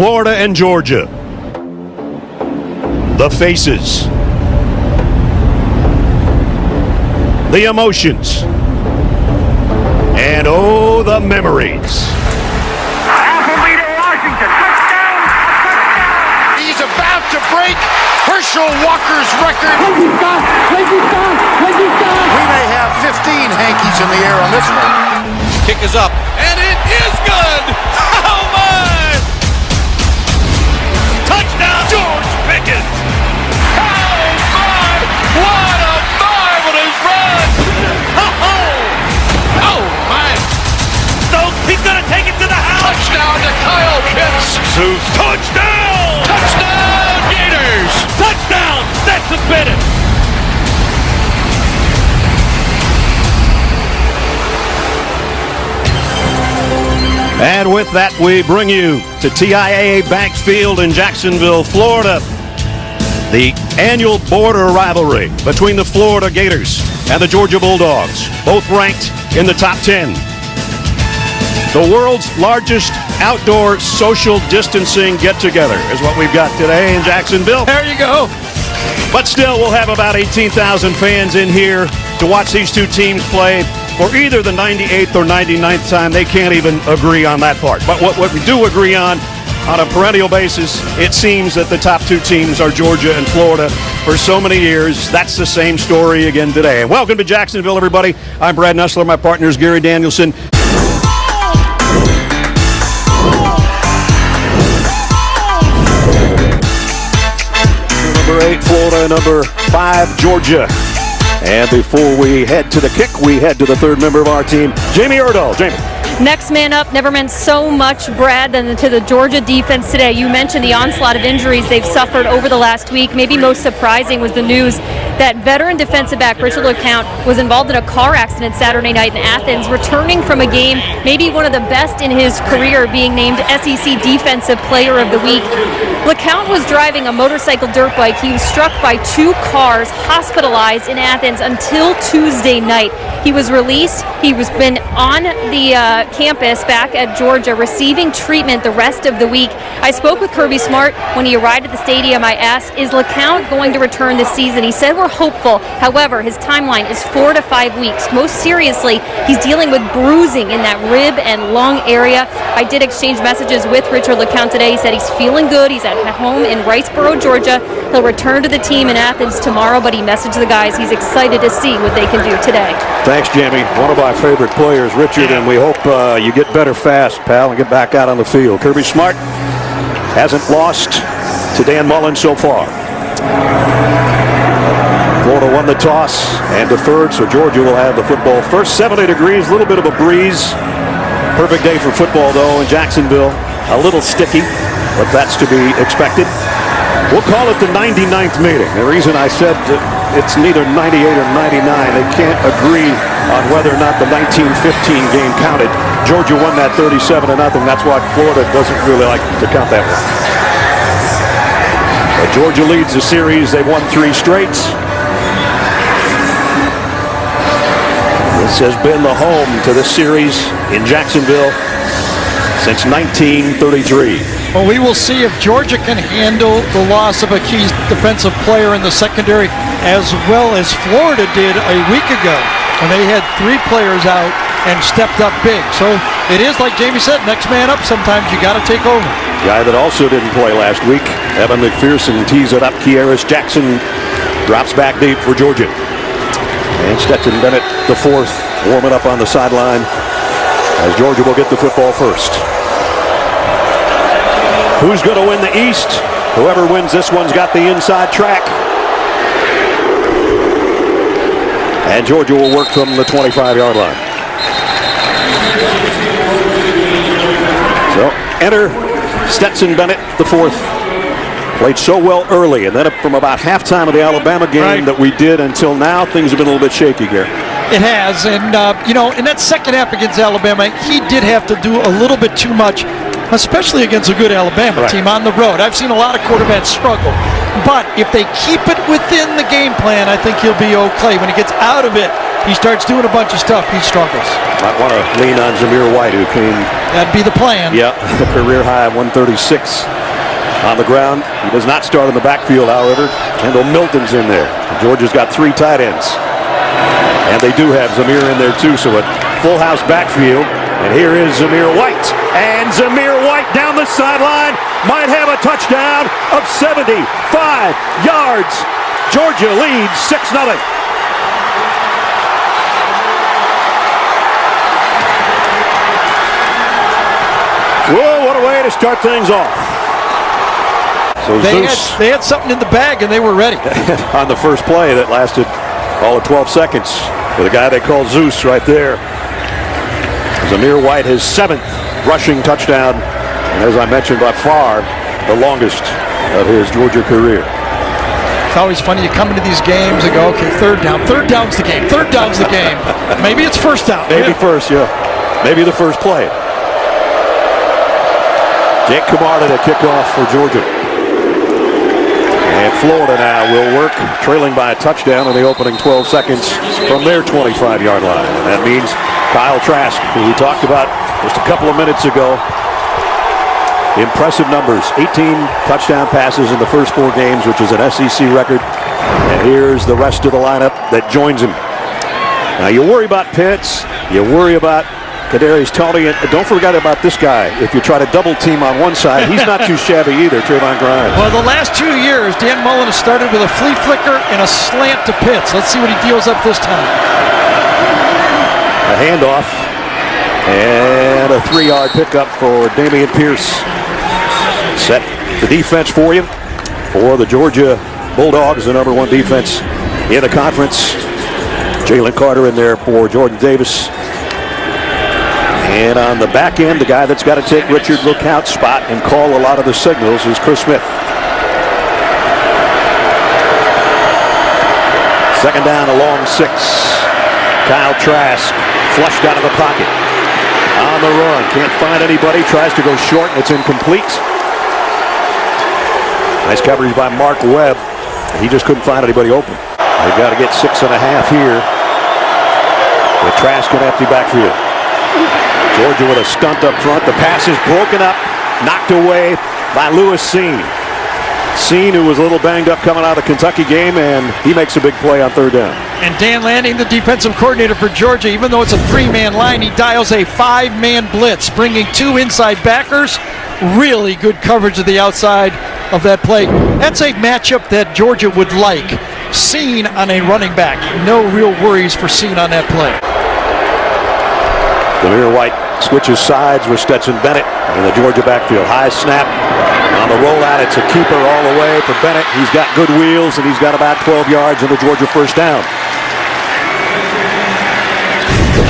Florida and Georgia. The faces. The emotions. And oh, the memories. Appleby to Washington. Touchdown! Touchdown! He's about to break Herschel Walker's record. We may have 15 hankies in the air on this one. Kick is up, and it is good! Oh my! Touchdown, George Pickens! Oh my! What a marvelous run! Oh my! Stokes, he's gonna take it to the house! Touchdown to Kyle Pitts! Zeus, touchdown! Touchdown, Gators! Touchdown, Stetson Bennett! And with that, we bring you to TIAA Bank Field in Jacksonville, Florida. The annual border rivalry between the Florida Gators and the Georgia Bulldogs, both ranked in the top 10. The world's largest outdoor social distancing get-together is what we've got today in Jacksonville. There you go. But still, we'll have about 18,000 fans in here to watch these two teams play for either the 98th or 99th time. They can't even agree on that part. But what we do agree on a perennial basis, it seems that the top two teams are Georgia and Florida for so many years. That's the same story again today. And welcome to Jacksonville, everybody. I'm Brad Nussler. My partner is Gary Danielson. Number 8, Florida. Number 5, Georgia. And before we head to the kick, we head to the third member of our team, Jamie Erdahl. Jamie. Next man up never meant so much, Brad, than to the Georgia defense today. You mentioned the onslaught of injuries they've suffered over the last week. Maybe most surprising was the news that veteran defensive back Richard LeCounte was involved in a car accident Saturday night in Athens, returning from a game, maybe one of the best in his career, being named SEC Defensive Player of the Week. LeCounte was driving a motorcycle dirt bike. He was struck by 2 cars, hospitalized in Athens until Tuesday night. He was released. He was been on the campus back at Georgia receiving treatment the rest of the week. I spoke with Kirby Smart when he arrived at the stadium. I asked, is LeCounte going to return this season? He said we're hopeful. However, his timeline is 4 to 5 weeks. Most seriously, he's dealing with bruising in that rib and lung area. I did exchange messages with Richard LeCounte today. He said he's feeling good. He's at home in Riceboro, Georgia. He'll return to the team in Athens tomorrow, but he messaged the guys he's excited to see what they can do today. Thanks, Jamie. One of my favorite players, Richard, and we hope you get better fast, pal, and get back out on the field. Kirby Smart hasn't lost to Dan Mullen so far. Florida won the toss and deferred, so Georgia will have the football first. 70 degrees, a little bit of a breeze. Perfect day for football, though, in Jacksonville. A little sticky, but that's to be expected. We'll call it the 99th meeting. The reason I said it's neither 98 or 99, they can't agree on whether or not the 1915 game counted. Georgia won that 37-0. That's why Florida doesn't really like to count that one. But Georgia leads the series. They've won 3 straight. This has been the home to this series in Jacksonville since 1933. Well, we will see if Georgia can handle the loss of a key defensive player in the secondary as well as Florida did a week ago when they had 3 players out and stepped up big. So it is like Jamie said, next man up. Sometimes you got to take over. Guy that also didn't play last week, Evan McPherson tees it up. Kearis Jackson drops back deep for Georgia. And Stetson Bennett, the 4th, warming up on the sideline as Georgia will get the football first. Who's going to win the East? Whoever wins this one's got the inside track. And Georgia will work from the 25-yard line. So enter Stetson Bennett, the 4th. Played so well early, and then from about halftime of the Alabama game that we did until now, things have been a little bit shaky here. It has, and in that second half against Alabama, he did have to do a little bit too much, especially against a good Alabama team on the road. I've seen a lot of quarterbacks struggle, but if they keep it within the game plan, I think he'll be okay. When he gets out of it, he starts doing a bunch of stuff, he struggles. Might want to lean on Zamir White, who came, That'd be the plan. a career high of 136 on the ground. He does not start in the backfield, however. Kendall Milton's in there. Georgia's got 3 tight ends. And they do have Zamir in there, too, so a full house backfield. And here is Zamir White. And Zamir White down the sideline might have a touchdown of 75 yards. Georgia leads 6-0. Whoa, what a way to start things off. So Zeus They had something in the bag, and they were ready. on the first play that lasted all of 12 seconds with a guy they call Zeus right there. Zamir White, his 7th rushing touchdown, and as I mentioned, by far the longest of his Georgia career. It's always funny. You come into these games and go, okay, third down. Third down's the game. Third down's the game. Maybe it's first down. Maybe first, maybe the first play. Jake Camarda to kick off for Georgia. And Florida now will work, trailing by a touchdown in the opening 12 seconds from their 25-yard line. And that means Kyle Trask, who we talked about just a couple of minutes ago. Impressive numbers, 18 touchdown passes in the first 4 games, which is an SEC record. And here's the rest of the lineup that joins him. Now you worry about Pitts, you worry about Kadarius Toney, and don't forget about this guy. If you try to double team on one side, he's not too shabby either, Trayvon Grimes. Well, the last 2 years, Dan Mullen has started with a flea flicker and a slant to Pitts. Let's see what he deals up this time. A handoff and a 3-yard pickup for Dameon Pierce. Set the defense for you for the Georgia Bulldogs, the #1 defense in the conference. Jalen Carter in there for Jordan Davis. And on the back end, the guy that's got to take Richard LeCounte's spot and call a lot of the signals is Chris Smith. Second down, a long 6. Kyle Trask flushed out of the pocket. On the run, can't find anybody, tries to go short, and it's incomplete. Nice coverage by Mark Webb. He just couldn't find anybody open. They've got to get 6.5 here with Trask in empty backfield. Georgia with a stunt up front. The pass is broken up, knocked away by Lewis Cine. Cine, who was a little banged up coming out of the Kentucky game, and he makes a big play on 3rd down. And Dan Lanning, the defensive coordinator for Georgia, even though it's a 3-man line, he dials a 5-man blitz, bringing 2 inside backers. Really good coverage of the outside of that play. That's a matchup that Georgia would like. Cine on a running back. No real worries for Cine on that play. Zamir White switches sides with Stetson Bennett in the Georgia backfield. High snap on the rollout. It's a keeper all the way for Bennett. He's got good wheels, and he's got about 12 yards in the Georgia first down.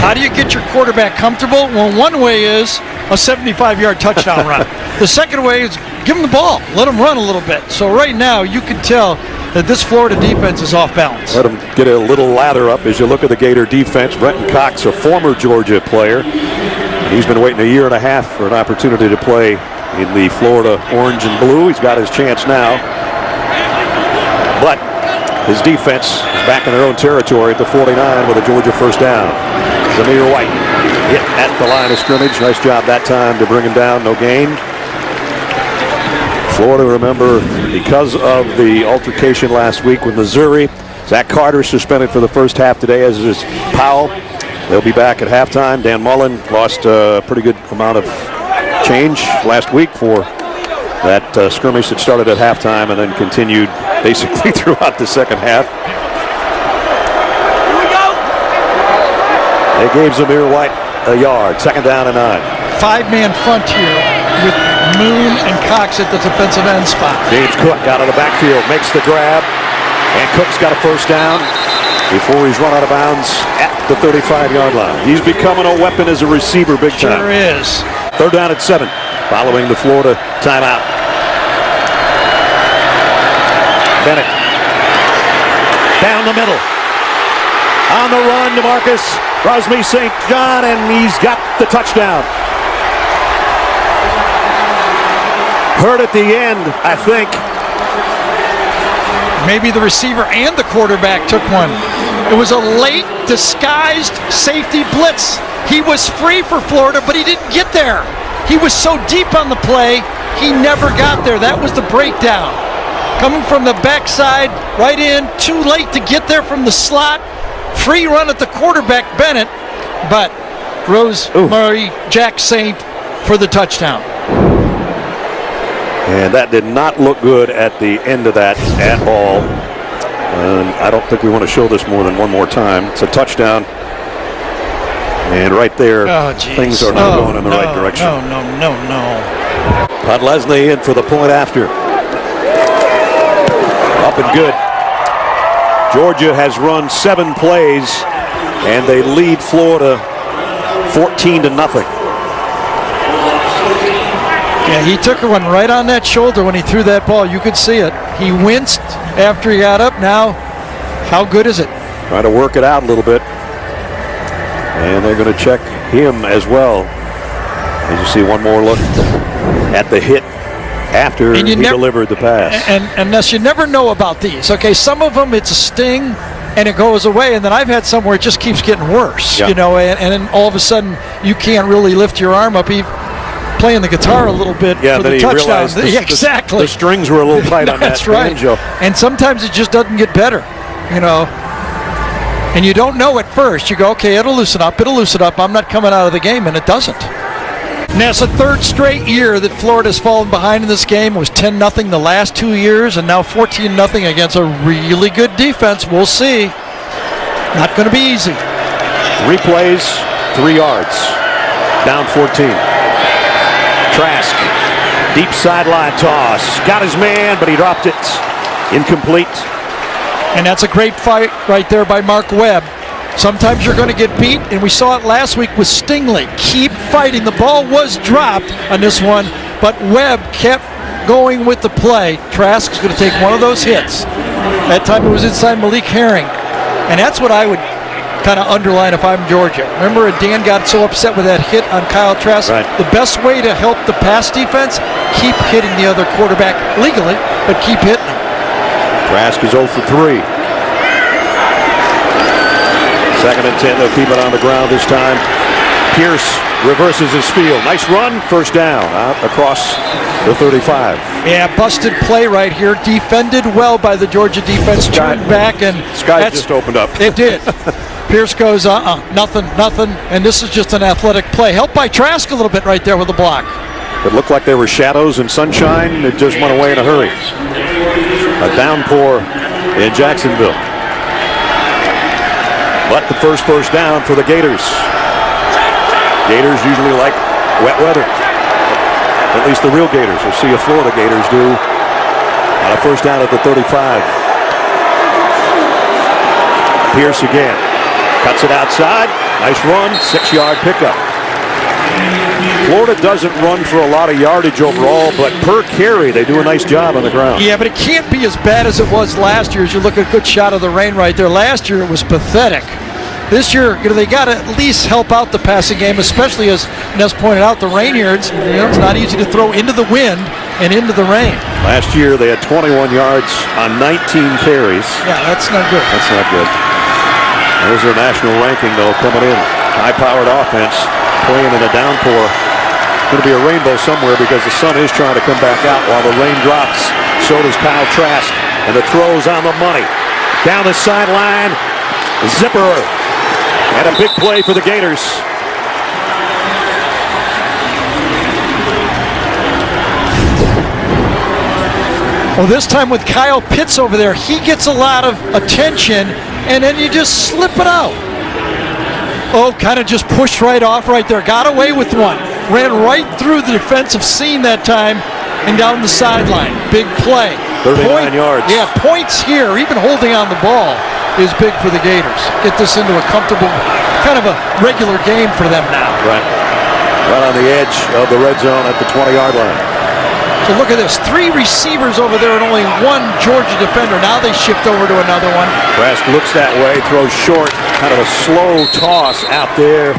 How do you get your quarterback comfortable? Well, one way is a 75-yard touchdown run. The second way is give him the ball. Let him run a little bit. So right now, you can tell that this Florida defense is off balance. Let him get a little lather up as you look at the Gator defense. Brenton Cox, a former Georgia player. He's been waiting a year and a half for an opportunity to play in the Florida orange and blue. He's got his chance now. But his defense is back in their own territory at the 49 with a Georgia first down. Zamir White hit at the line of scrimmage. Nice job that time to bring him down. No gain. Florida, remember, because of the altercation last week with Missouri, Zach Carter suspended for the first half today, as is Powell. They'll be back at halftime. Dan Mullen lost a pretty good amount of change last week for that skirmish that started at halftime and then continued basically throughout the second half. They gave Zamir White a yard. Second down and 9. 5-man front here with Moon and Cox at the defensive end spot. James Cook out of the backfield makes the grab, and Cook's got a first down before he's run out of bounds at the 35-yard line. He's becoming a weapon as a receiver big time. Sure is. 3rd down at 7 following the Florida timeout. Bennett down the middle. On the run, DeMarcus Rosemy St. John, and he's got the touchdown. Hurt at the end, I think. Maybe the receiver and the quarterback took one. It was a late disguised safety blitz He was free for Florida, but he didn't get there. He was so deep on the play, he never got there. That was the breakdown. Coming from the backside, right in, too late to get there from the slot. Free run at the quarterback, Bennett, but Rosemary Jack Saint for the touchdown. And that did not look good at the end of that at all. And I don't think we want to show this more than one more time. It's a touchdown. And right there, things are not going in the right direction. No. Podlesny in for the point after. Up and good. Georgia has run 7 plays, and they lead Florida 14-0. Yeah, he took one right on that shoulder when he threw that ball. You could see it. He winced after he got up. Now, how good is it? Trying to work it out a little bit. And they're going to check him as well. As you see one more look at the hit after he delivered the pass. And thus, you never know about these. Okay, some of them it's a sting and it goes away, and then I've had some where it just keeps getting worse. Yeah. You know, and then all of a sudden you can't really lift your arm up. Even playing the guitar a little bit for the touchdown. Exactly. The strings were a little tight on that. That's right. Banjo. And sometimes it just doesn't get better. You know. And you don't know at first. You go, okay, it'll loosen up. I'm not coming out of the game, and it doesn't. Now, it's the 3rd straight year that Florida's fallen behind in this game. It was 10-0 the last 2 years, and now 14-0 against a really good defense. We'll see. Not going to be easy. 3 plays, 3 yards. Down 14. Trask, deep sideline toss. Got his man, but he dropped it. Incomplete. And that's a great fight right there by Mark Webb. Sometimes you're going to get beat, and we saw it last week with Stingley. Keep fighting. The ball was dropped on this one, but Webb kept going with the play. Trask's going to take one of those hits. That time it was inside Malik Herring. And that's what I would kind of underline if I'm Georgia. Remember, Dan got so upset with that hit on Kyle Trask? Right. The best way to help the pass defense, keep hitting the other quarterback legally, but keep hitting him. Trask is 0 for 3. 2nd and 10. They'll keep it on the ground this time. Pierce reverses his field. Nice run. First down out across the 35. Yeah, busted play right here. Defended well by the Georgia defense. Turned back and Sky just opened up. It did. Pierce goes, nothing. And this is just an athletic play. Helped by Trask a little bit right there with the block. It looked like there were shadows and sunshine. It just went away in a hurry. A downpour in Jacksonville. But the first down for the Gators. Gators usually like wet weather. At least the real Gators. We'll see if Florida Gators do on a first down at the 35. Pierce again. Cuts it outside. Nice run. 6-yard pickup. Florida doesn't run for a lot of yardage overall, but per carry, they do a nice job on the ground. Yeah, but it can't be as bad as it was last year. As you look at a good shot of the rain right there. Last year, it was pathetic. This year, they got to at least help out the passing game, especially as Ness pointed out, the rain here. It's not easy to throw into the wind and into the rain. Last year, they had 21 yards on 19 carries. Yeah, that's not good. That's not good. There's their national ranking, though, coming in. High-powered offense, playing in a downpour. Going to be a rainbow somewhere because the sun is trying to come back out while the rain drops. So does Kyle Trask. And the throw's on the money. Down the sideline, Zipper. And a big play for the Gators. Well, this time with Kyle Pitts over there, he gets a lot of attention, and then you just slip it out. Oh, kind of just pushed right off right there. Got away with one. Ran right through the defensive seam that time and down the sideline. Big play. 39 yards. Yeah, points here. Even holding on the ball is big for the Gators. Get this into a comfortable, kind of a regular game for them now. Right. Right on the edge of the red zone at the 20-yard line. So look at this. 3 receivers over there and only 1 Georgia defender. Now they shift over to another one. Trask looks that way, throws short. Kind of a slow toss out there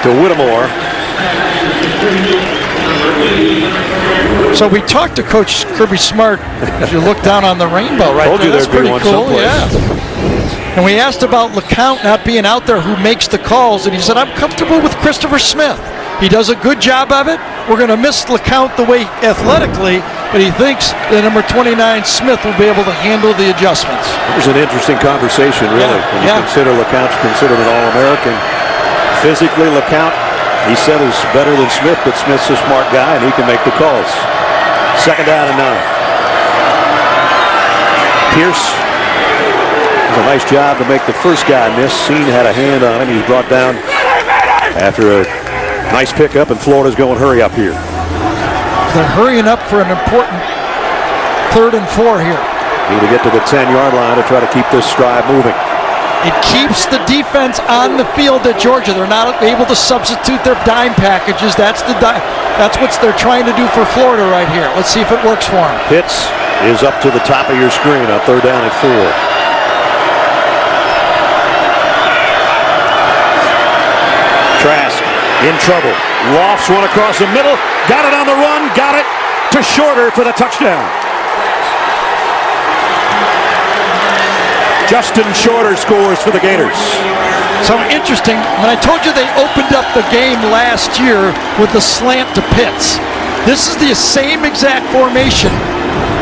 to Whittemore. So we talked to Coach Kirby Smart as you look down on the rainbow right Told there. you That's there'd be pretty one cool. someplace. Yeah. And we asked about LeCount not being out there who makes the calls, and he said, I'm comfortable with Christopher Smith. He does a good job of it. We're going to miss LeCount the way athletically, but he thinks that number 29 Smith will be able to handle the adjustments. It was an interesting conversation, really. When you consider LeCount's considered an All-American. Physically, LeCount, he said, is better than Smith, but Smith's a smart guy, and he can make the calls. 2nd down and 9. Pierce does a nice job to make the first guy miss. Seen had a hand on him. He's brought down after a nice pickup, and Florida's going hurry up here. They're hurrying up for an important 3rd and 4 here. Need to get to the 10-yard line to try to keep this stride moving. It keeps the defense on the field at Georgia. They're not able to substitute their dime packages. That's what they're trying to do for Florida right here. Let's see if it works for them. Pitts is up to the top of your screen on 3rd down and 4. Trask in trouble. Lofts one across the middle. Got it on the run. Got it to Shorter for the touchdown. Justin Shorter scores for the Gators. So interesting, when I told you they opened up the game last year with the slant to Pitts, this is the same exact formation.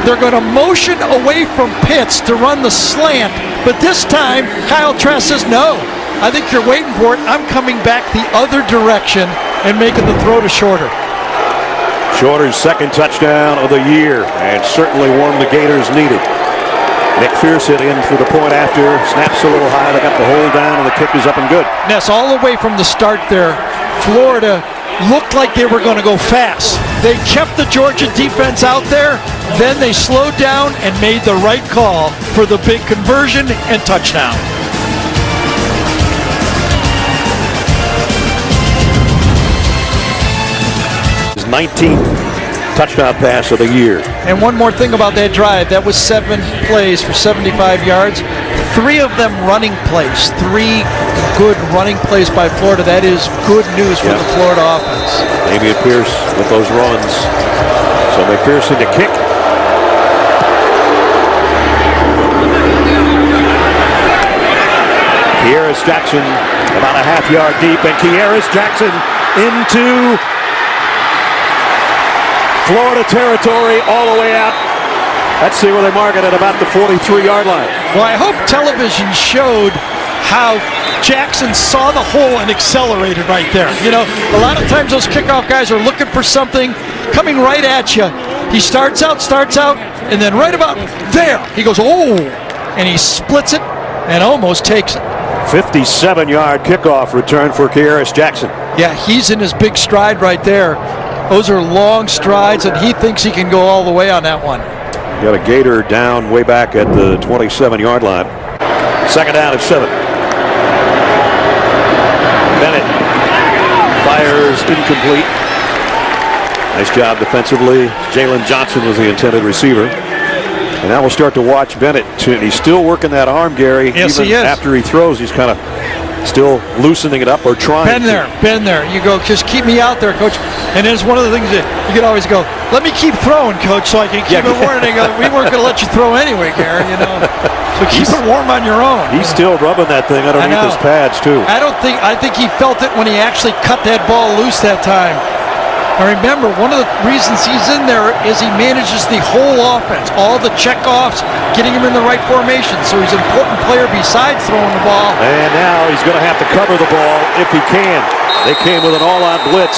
They're going to motion away from Pitts to run the slant, but this time Kyle Trask says, no, I think you're waiting for it. I'm coming back the other direction and making the throw to Shorter. Shorter's 2nd touchdown of the year, and certainly one the Gators needed. McPherson in for the point after. Snaps a little high. They got the hold down, and the kick is up and good. Ness, all the way from the start there, Florida looked like they were going to go fast. They kept the Georgia defense out there. Then they slowed down and made the right call for the big conversion and touchdown. His 19th touchdown pass of the year. And one more thing about that drive, that was 7 plays for 75 yards. 3 of them running plays. 3 good running plays by Florida. That is good news for the Florida offense. Damian Pierce with those runs. So McPherson to kick. Kearis Jackson about a half-yard deep, and Kearis Jackson into Florida territory all the way out. Let's see where they mark it at about the 43-yard line. Well, I hope television showed how Jackson saw the hole and accelerated right there. You know, a lot of times those kickoff guys are looking for something coming right at you. He starts out, and then right about there, he goes, oh, and he splits it and almost takes it. 57-yard kickoff return for Kearis Jackson. Yeah, he's in his big stride right there. Those are long strides, and he thinks he can go all the way on that one. Got a Gator down way back at the 27-yard line. 2nd down and 7. Bennett fires incomplete. Nice job defensively. Jalen Johnson was the intended receiver. And now we'll start to watch Bennett. He's still working that arm, Gary. Yes, even he is. After he throws, he's kind of still loosening it up or trying. Been there. You go, just keep me out there, coach. And it's one of the things that you can always go, let me keep throwing, coach, so I can keep it warm. And they go, we weren't going to let you throw anyway, Gary, you know. So keep it warm on your own. He's still rubbing that thing underneath his pads, too. I think he felt it when he actually cut that ball loose that time. Now remember, one of the reasons he's in there is he manages the whole offense, all the checkoffs, getting him in the right formation. So he's an important player besides throwing the ball. And now he's going to have to cover the ball if he can. They came with an all-out blitz.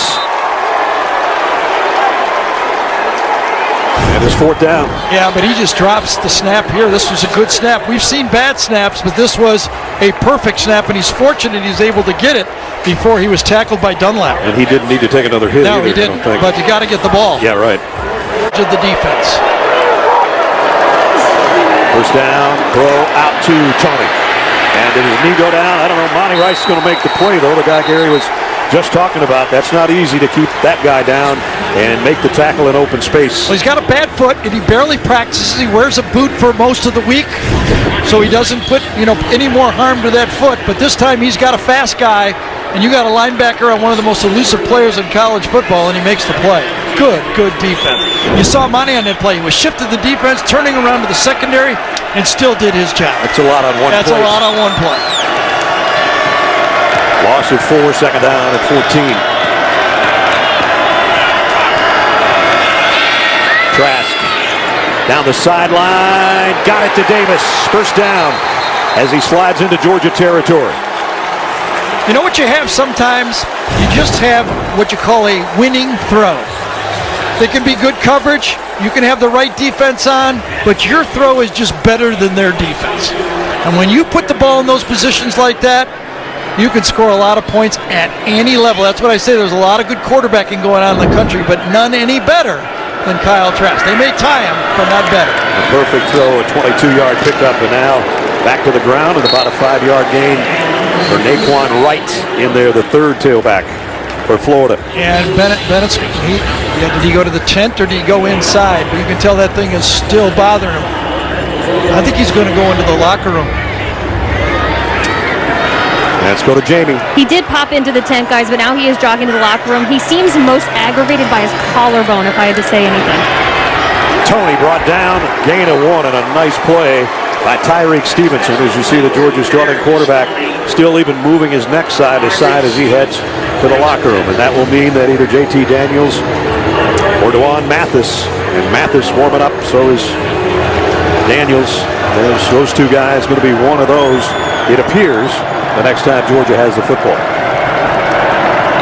And it's 4th down. Yeah, but he just drops the snap here. This was a good snap. We've seen bad snaps, but this was a perfect snap, and he's fortunate he's able to get it before he was tackled by Dunlap. And he didn't need to take another hit. No, either, he didn't, but you got to get the ball. Yeah, right. To the defense. 1st down, throw out to Tony. And did his knee go down? I don't know. Monty Rice is going to make the play, though. The guy Gary was just talking about. That's not easy to keep that guy down and make the tackle in open space. Well, he's got a bad foot, and he barely practices. He wears a boot for most of the week, so he doesn't put any more harm to that foot. But this time he's got a fast guy, and you got a linebacker on one of the most elusive players in college football, and he makes the play. good defense. You saw Monahan play. He was shifted the defense, turning around to the secondary, and still did his job. That's a lot on one play. That's a lot on one play. Loss of 4, second down at 14. Trask down the sideline, got it to Davis. First down as he slides into Georgia territory. You know what you have sometimes? You just have what you call a winning throw. They can be good coverage. You can have the right defense on, but your throw is just better than their defense. And when you put the ball in those positions like that, you can score a lot of points at any level. That's what I say. There's a lot of good quarterbacking going on in the country, but none any better than Kyle Trask. They may tie him, but not better. A perfect throw, a 22-yard pickup, and now back to the ground and about a 5-yard gain for Naquan Wright in there, the third tailback for Florida. And Bennett's, did he go to the tent or did he go inside? But you can tell that thing is still bothering him. I think he's going to go into the locker room. Let's go to Jamie. He did pop into the tent, guys, but now he is jogging to the locker room. He seems most aggravated by his collarbone, if I had to say anything. Tony brought down, gain of 1, and a nice play by Tyreek Stevenson. As you see the Georgia starting quarterback still even moving his neck side to side as he heads to the locker room. And that will mean that either JT Daniels or Dwan Mathis. And Mathis warming up, so is Daniels. Those two guys going to be one of those, it appears, the next time Georgia has the football.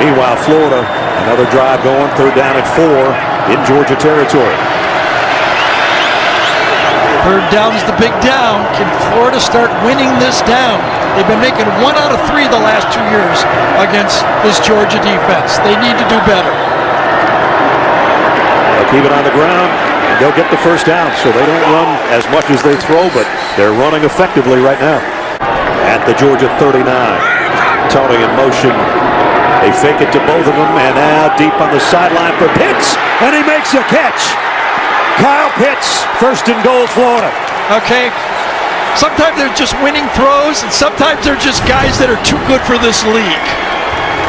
Meanwhile, Florida, another drive going, third down at 4 in Georgia territory. Third down is the big down. Can Florida start winning this down? They've been making 1 out of 3 the last 2 years against this Georgia defense. They need to do better. They'll keep it on the ground, and they'll get the first down, so they don't run as much as they throw, but they're running effectively right now. At the Georgia 39, Tony in motion. They fake it to both of them, and now deep on the sideline for Pitts, and he makes a catch. Kyle Pitts, first and goal, Florida. Okay, sometimes they're just winning throws, and sometimes they're just guys that are too good for this league.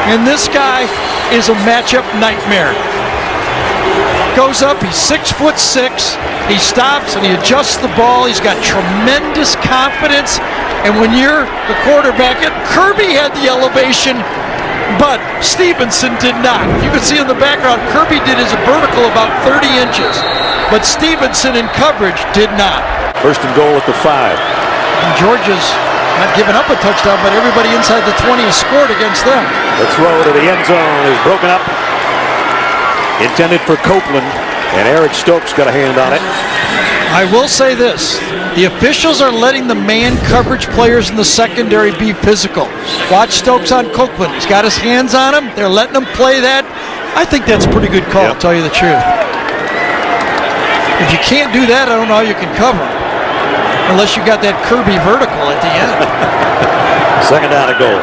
And this guy is a matchup nightmare. Goes up, he's 6'6". He stops and he adjusts the ball. He's got tremendous confidence. And when you're the quarterback, Kirby had the elevation, but Stevenson did not. You can see in the background, Kirby did his vertical about 30 inches, but Stevenson in coverage did not. First and goal at the 5. And Georgia's not giving up a touchdown, but everybody inside the 20 has scored against them. The throw to the end zone is broken up. Intended for Copeland, and Eric Stokes got a hand on it. I will say this. The officials are letting the man coverage players in the secondary be physical. Watch Stokes on Copeland. He's got his hands on him. They're letting him play that. I think that's a pretty good call, to tell you the truth. If you can't do that, I don't know how you can cover. Unless you got that Kirby vertical at the end. Second down and goal.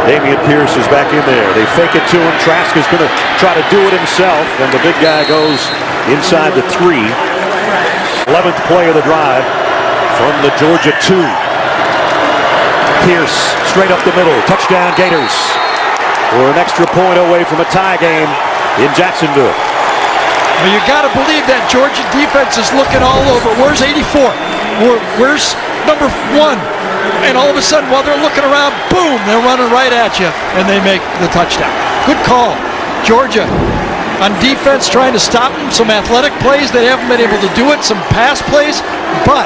Damian Pierce is back in there. They fake it to him. Trask is going to try to do it himself, and the big guy goes inside the 3. 11th play of the drive from the Georgia 2. Pierce straight up the middle. Touchdown Gators. We're an extra point away from a tie game in Jacksonville. Well, you got to believe that Georgia defense is looking all over. Where's 84? Where's number 1? And all of a sudden, while they're looking around, boom, they're running right at you, and they make the touchdown. Good call. Georgia on defense trying to stop them. Some athletic plays. They haven't been able to do it. Some pass plays. But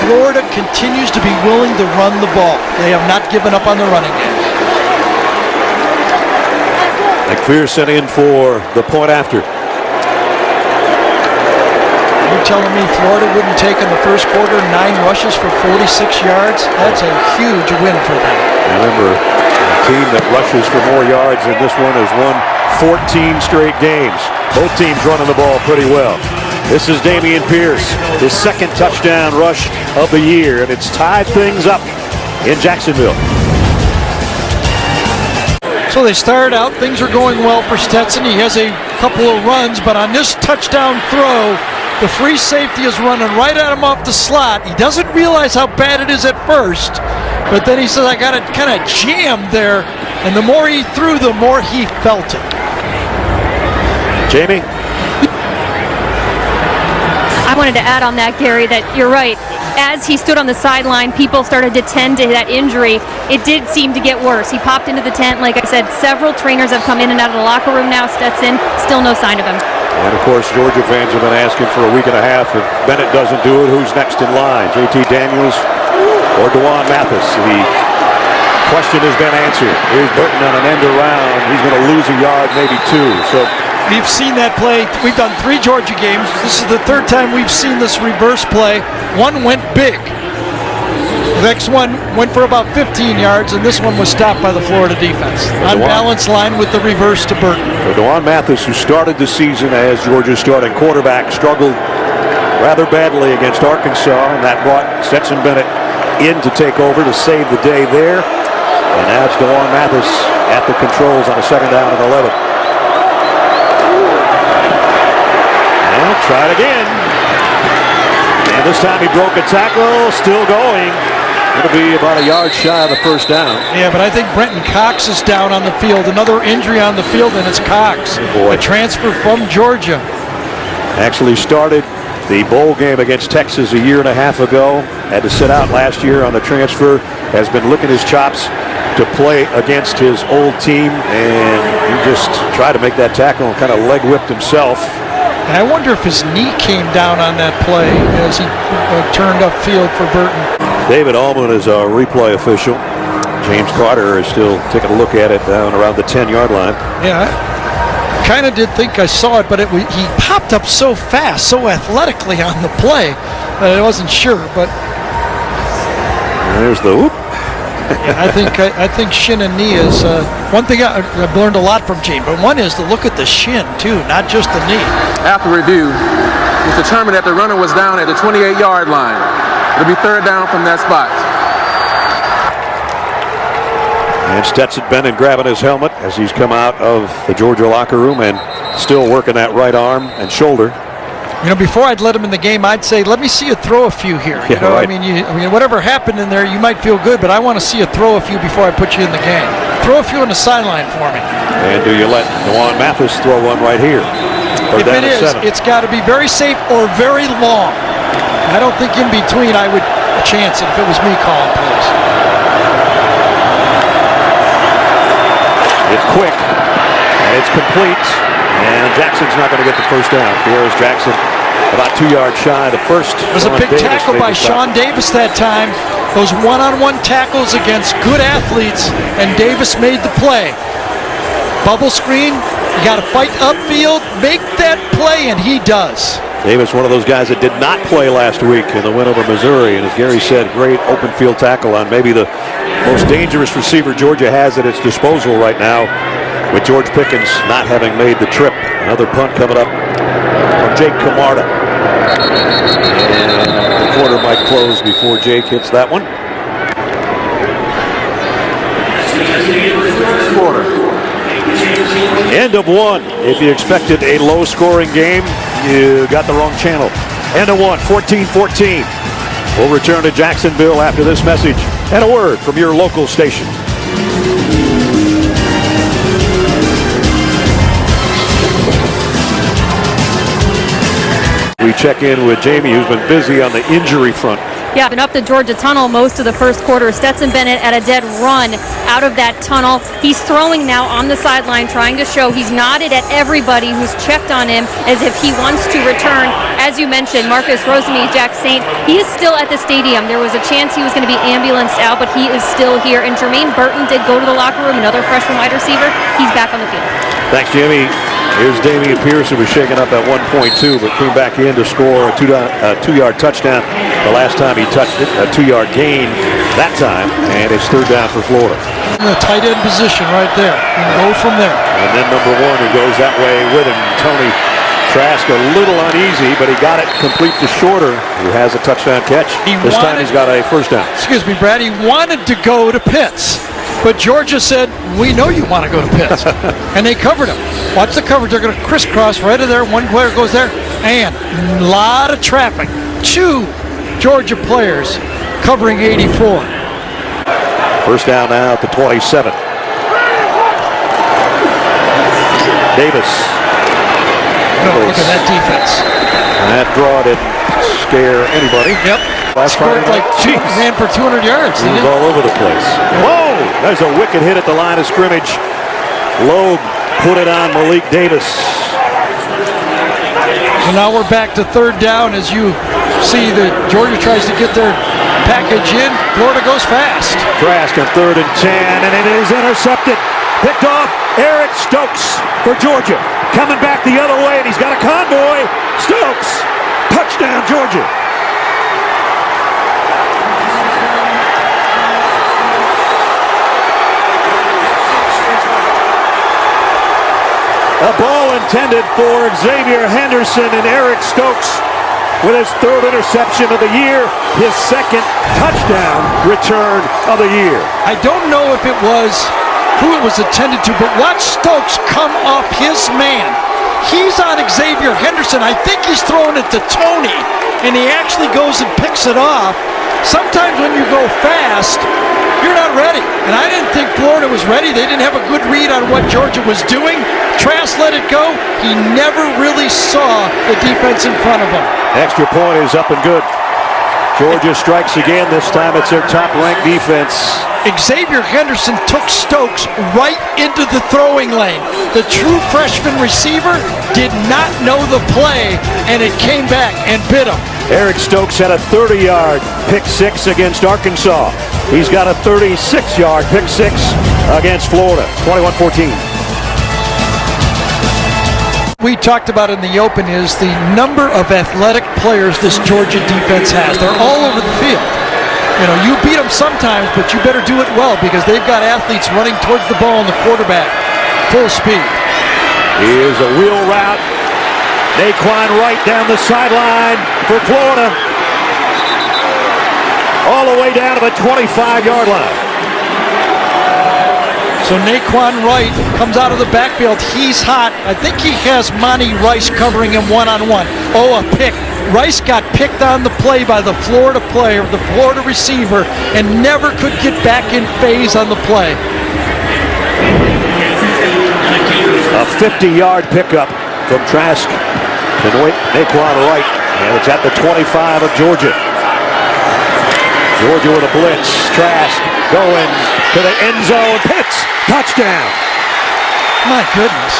Florida continues to be willing to run the ball. They have not given up on the running game. McPherson in for the point after. You're telling me Florida wouldn't take in the first quarter 9 rushes for 46 yards? That's a huge win for them. Remember, a team that rushes for more yards than this one has won 14 straight games. Both teams running the ball pretty well. This is Damian Pierce, his second touchdown rush of the year, and it's tied things up in Jacksonville. So they started out, things are going well for Stetson. He has a couple of runs, but on this touchdown throw, the free safety is running right at him off the slot. He doesn't realize how bad it is at first, but then he says, I got it kind of jammed there, and the more he threw, the more he felt it. Jamie? wanted to add on that, Gary, that you're right. As he stood on the sideline, people started to tend to that injury. It did seem to get worse. He popped into the tent. Like I said, several trainers have come in and out of the locker room now. Stetson, still no sign of him. And, of course, Georgia fans have been asking for a week and a half. If Bennett doesn't do it, who's next in line? JT Daniels or D'Wan Mathis? The question has been answered. Here's Burton on an end around. He's going to lose a yard, maybe two. So we've seen that play. We've done 3 Georgia games. This is the 3rd time we've seen this reverse play. One went big. The next one went for about 15 yards, and this one was stopped by the Florida defense. Unbalanced line with the reverse to Burton. So D'Wan Mathis, who started the season as Georgia's starting quarterback, struggled rather badly against Arkansas, and that brought Stetson Bennett in to take over to save the day there. And now it's D'Wan Mathis at the controls on a 2nd down and 11. And try it again. And this time he broke a tackle, still going. It'll be about a yard shy of the 1st down. Yeah, but I think Brenton Cox is down on the field. Another injury on the field, and it's Cox. A transfer from Georgia. Actually started the bowl game against Texas a year and a half ago. Had to sit out last year on the transfer. Has been licking his chops to play against his old team, and he just tried to make that tackle and kind of leg whipped himself. I wonder if his knee came down on that play as he turned upfield for Burton. David Allman is a replay official. James Carter is still taking a look at it down around the 10-yard line. Yeah, I kind of did think I saw it, but he popped up so fast, so athletically on the play that I wasn't sure. But there's the whoop. Yeah, I think shin and knee is one thing I've learned a lot from Gene, but one is to look at the shin too, not just the knee. After review, it was determined that the runner was down at the 28-yard line. It'll be 3rd down from that spot. And Stetson Bennett grabbing his helmet as he's come out of the Georgia locker room and still working that right arm and shoulder. You know, before I'd let him in the game, I'd say, let me see you throw a few here. You know, right. I mean, whatever happened in there, you might feel good, but I want to see you throw a few before I put you in the game. Throw a few on the sideline for me. And do you let D'Wan Mathis throw one right here? If it is, it's got to be very safe or very long. I don't think in between I would chance it if it was me calling plays. It's quick, and it's complete, and Jackson's not going to get the 1st down. Here's Jackson about 2 yards shy. The first. There's a big tackle by Sean Davis that time. Those one-on-one tackles against good athletes, and Davis made the play. Bubble screen, you got to fight upfield, make that play, and he does. Davis, one of those guys that did not play last week in the win over Missouri, and as Gary said, great open field tackle on maybe the most dangerous receiver Georgia has at its disposal right now, with George Pickens not having made the trip. Another punt coming up from Jake Camarda. And the quarter might close before Jake hits that one. End of one. If you expected a low-scoring game, you got the wrong channel. End of one, 14-14. We'll return to Jacksonville after this message and a word from your local station. We check in with Jamie, who's been busy on the injury front. Yeah, been up the Georgia tunnel most of the first quarter. Stetson Bennett at a dead run out of that tunnel. He's throwing now on the sideline, trying to show he's nodded at everybody who's checked on him as if he wants to return. As you mentioned, Marcus Rosemy, Jack Saint, he is still at the stadium. There was a chance he was going to be ambulanced out, but he is still here. And Jermaine Burton did go to the locker room, another freshman wide receiver. He's back on the field. Thanks, Jimmy. Here's Damian Pierce, who was shaken up at 1.2, but came back in to score a 2-yard touchdown. The last time he touched it, a 2-yard gain that time, and it's 3rd down for Florida. The tight end position right there. You can go from there. And then number 1 who goes that way with him, Tony Trask, a little uneasy, but he got it complete to Shorter, who has a touchdown catch. This time he's got a 1st down. Excuse me, Brad. He wanted to go to Pitts. But Georgia said, we know you want to go to Pitts. And they covered him. Watch the coverage. They're going to crisscross right in there. One player goes there. And a lot of traffic. 2 Georgia players covering 84. 1st down now at the 27. Davis. Oh, look at that defense. That draw didn't scare anybody. Yep. Last Scored Friday like night. ran for 200 yards. He was all over the place. Whoa! There's a wicked hit at the line of scrimmage. Loeb put it on Malik Davis. So now we're back to third down as you see that Georgia tries to get their package in. Florida goes fast. Trask on 3rd and 10, and it is intercepted. Picked off Eric Stokes for Georgia. Coming back the other way, and he's got a convoy. Stokes, touchdown Georgia. A ball intended for Xavier Henderson, and Eric Stokes with his 3rd interception of the year, his 2nd touchdown return of the year. I don't know if it was who it was intended to, but watch Stokes come off his man. He's on Xavier Henderson. I think he's throwing it to Tony, and he actually goes and picks it off. Sometimes when you go fast, you're not ready. And I didn't think Florida was ready. They didn't have a good read on what Georgia was doing. Trask let it go. He never really saw the defense in front of him. Extra point is up and good. Georgia strikes again. This time it's their top-ranked defense. Xavier Henderson took Stokes right into the throwing lane. The true freshman receiver did not know the play, and it came back and bit him. Eric Stokes had a 30-yard pick-6 against Arkansas. He's got a 36-yard pick-6 against Florida. 21-14. We talked about in the open is the number of athletic players this Georgia defense has. They're all over the field. You know, you beat them sometimes, but you better do it well because they've got athletes running towards the ball and the quarterback full speed. Here's a wheel route. Naquan Wright down the sideline for Florida. All the way down to the 25-yard line. So Naquan Wright comes out of the backfield. He's hot. I think he has Monty Rice covering him one-on-one. Oh, a pick. Rice got picked on the play by the Florida player, the Florida receiver, and never could get back in phase on the play. A 50-yard pickup from Trask to Naquan Wright, and it's at the 25 of Georgia. Georgia with a blitz. Trask going to the end zone. Pitts, touchdown. My goodness.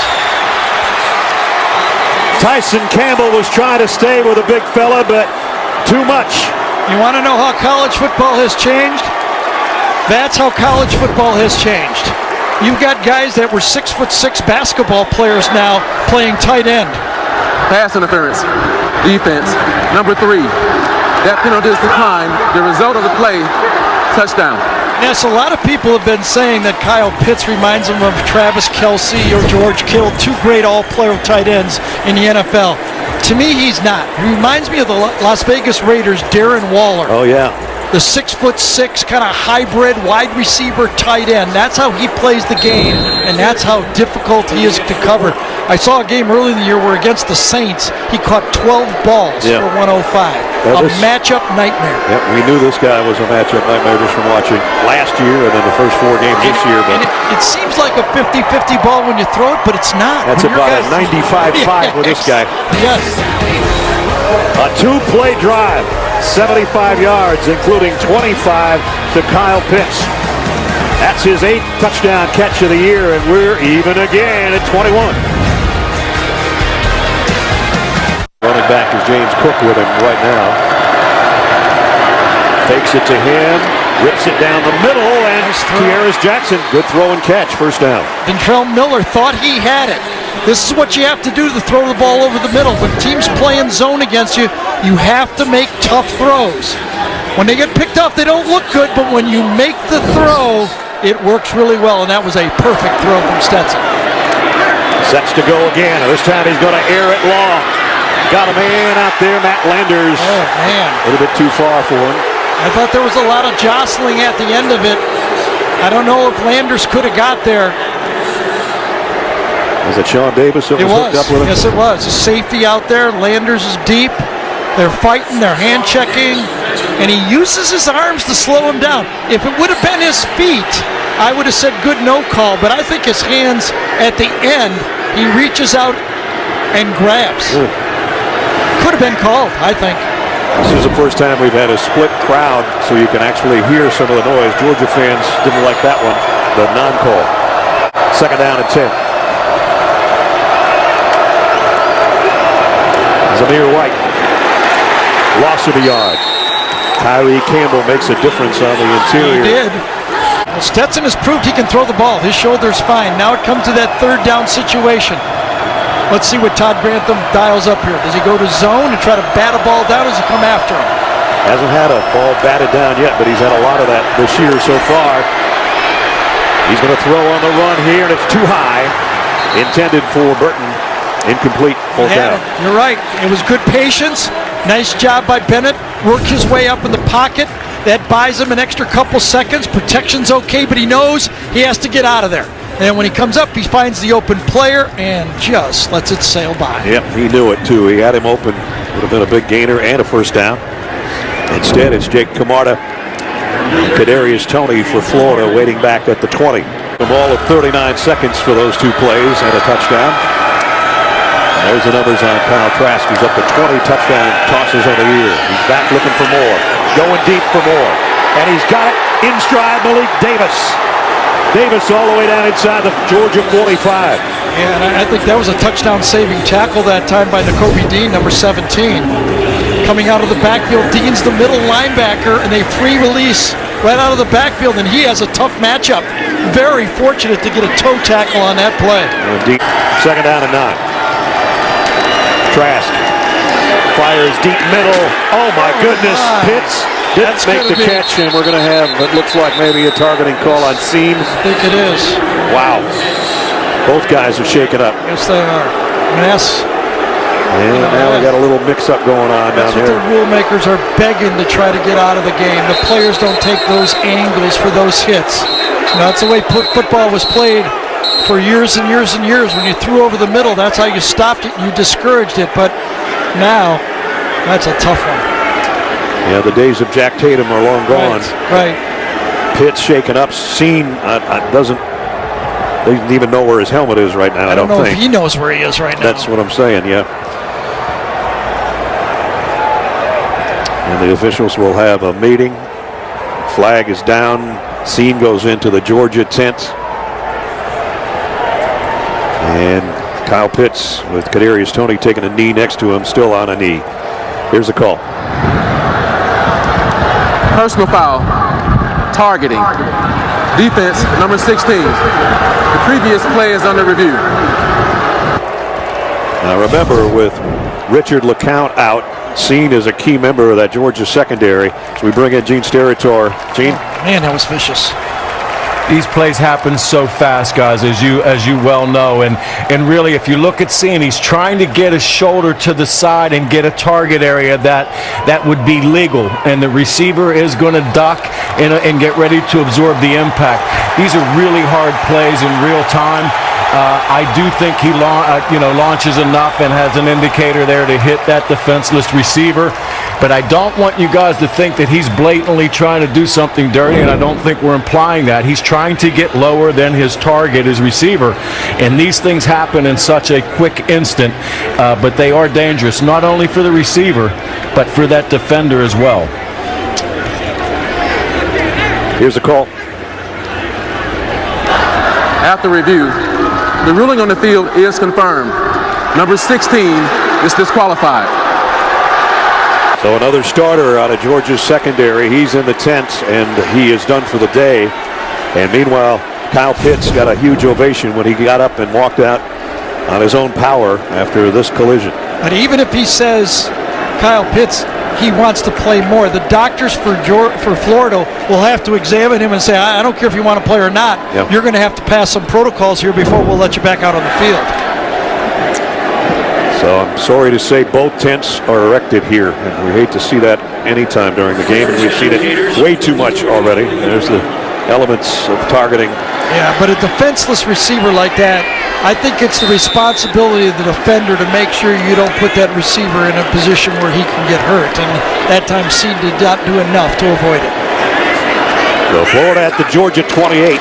Tyson Campbell was trying to stay with a big fella, but too much. You want to know how college football has changed? That's how college football has changed. You've got guys that were 6'6" basketball players now playing tight end. Pass interference. Defense. Number 3. That penalty is declined. The result of the play, touchdown. Yes, a lot of people have been saying that Kyle Pitts reminds them of Travis Kelce or George Kittle, 2 great all-player tight ends in the NFL. To me, he's not. He reminds me of the Las Vegas Raiders' Darren Waller. Oh, yeah. The 6'6", kind of hybrid wide receiver tight end. That's how he plays the game, and that's how difficult he is to cover. I saw a game early in the year where against the Saints, he caught 12 balls for 105. A matchup nightmare. Yep, we knew this guy was a matchup nightmare just from watching last year and then the first 4 games this year. But it seems like a 50-50 ball when you throw it, but it's not. That's about a 95-5 with this guy. Yes. A 2-play drive, 75 yards, including 25 to Kyle Pitts. That's his 8th touchdown catch of the year, and we're even again at 21. Running back is James Cook with him right now. Fakes it to him, rips it down the middle, and Kearis Jackson, good throw and catch, first down. Dentrell Miller thought he had it. This is what you have to do to throw the ball over the middle. When teams play in zone against you, you have to make tough throws. When they get picked off, they don't look good, but when you make the throw, it works really well, and that was a perfect throw from Stetson. Sets to go again. This time he's going to air it long. Got a man out there, Matt Landers. Oh, man. A little bit too far for him. I thought there was a lot of jostling at the end of it. I don't know if Landers could have got there. Was it Sean Davis that was hooked up with him? Yes, it was. A safety out there. Landers is deep. They're fighting. They're hand checking. And he uses his arms to slow him down. If it would have been his feet, I would have said good no call. But I think his hands at the end, he reaches out and grabs. Could have been called, I think. This is the first time we've had a split crowd, so you can actually hear some of the noise. Georgia fans didn't like that one, the non-call. Second down and 10. Zamir White, loss of a yard. Tyree Campbell makes a difference on the interior. He did. Well, Stetson has proved he can throw the ball. His shoulder's fine. Now it comes to that third down situation. Let's see what Todd Grantham dials up here. Does he go to zone and try to bat a ball down, or does he come after him? Hasn't had a ball batted down yet, but he's had a lot of that this year so far. He's going to throw on the run here, and it's too high. Intended for Burton. Incomplete, full down. You're right. It was good patience. Nice job by Bennett. Worked his way up in the pocket. That buys him an extra couple seconds. Protection's okay, but he knows he has to get out of there. And when he comes up, he finds the open player and just lets it sail by. Yep, he knew it too. He had him open. Would have been a big gainer and a first down. Instead, it's Jake Camarda, Kadarius Toney for Florida, waiting back at the 20. A ball of 39 seconds for those two plays and a touchdown. There's the numbers on Kyle Trask. He's up to 20 touchdown tosses on the year. He's back looking for more. Going deep for more. And he's got it in stride, Malik Davis. Davis all the way down inside the Georgia 45. Yeah, and I think that was a touchdown-saving tackle that time by Nakobe Dean, number 17. Coming out of the backfield, Dean's the middle linebacker, and they free release right out of the backfield, and he has a tough matchup. Very fortunate to get a toe tackle on that play. Second down and 9. Trask fires deep middle. Oh my goodness. Pitts didn't make the catch, and we're going to have what looks like maybe a targeting call on Seam. I think it is. Wow. Both guys are shaken up. Yes, they are. Yes. And now we got a little mix-up going on down there. That's what the rule makers are begging to try to get out of the game. The players don't take those angles for those hits. That's the way football was played for years and years and years. When you threw over the middle, that's how you stopped it, you discouraged it. But now, that's a tough one. Yeah, the days of Jack Tatum are long gone. Right. Pitts shaken up. Scene doesn't even know where his helmet is right now. I don't know think if he knows where he is right now. That's what I'm saying. Yeah. And the officials will have a meeting. Flag is down. Scene goes into the Georgia tent. And Kyle Pitts with Kadarius Toney taking a knee next to him, still on a knee. Here's the call. Personal foul. Targeting. Defense, number 16. The previous play is under review. Now remember, with Richard LeCount out, Scene is a key member of that Georgia secondary. So we bring in Gene Steratore. Gene? Oh, man, that was vicious. These plays happen so fast, guys, as you well know, and really, if you look at Scene, he's trying to get his shoulder to the side and get a target area that would be legal, and the receiver is going to duck and get ready to absorb the impact. These are really hard plays in real time. I do think he launches enough and has an indicator there to hit that defenseless receiver. But I don't want you guys to think that he's blatantly trying to do something dirty, and I don't think we're implying that. He's trying to get lower than his target, his receiver. And these things happen in such a quick instant, but they are dangerous, not only for the receiver, but for that defender as well. Here's a call. After review, the ruling on the field is confirmed. Number 16 is disqualified. So another starter out of Georgia's secondary. He's in the tent, and he is done for the day. And meanwhile, Kyle Pitts got a huge ovation when he got up and walked out on his own power after this collision. But even if he says, Kyle Pitts, he wants to play more, the doctors for Florida will have to examine him and say, I don't care if you want to play or not. Yep. You're going to have to pass some protocols here before we'll let you back out on the field. So I'm sorry to say both tents are erected here, and we hate to see that anytime during the game, and we've seen it way too much already. There's the elements of targeting. Yeah, but a defenseless receiver like that, I think it's the responsibility of the defender to make sure you don't put that receiver in a position where he can get hurt, and that time Seed did not do enough to avoid it. So Florida at the Georgia 28.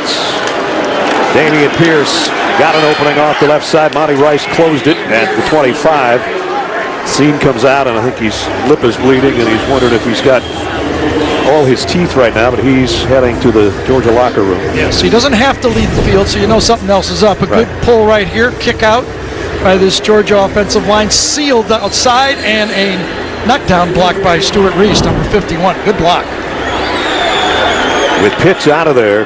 Dameon Pierce got an opening off the left side. Monty Rice closed it at the 25. Scene comes out, and I think his lip is bleeding, and he's wondering if he's got all his teeth right now, but he's heading to the Georgia locker room. Yes, he doesn't have to leave the field, so you know something else is up. A good pull right here, kick out by this Georgia offensive line, sealed outside, and a knockdown block by Stuart Reese, number 51. Good block. With Pitts out of there,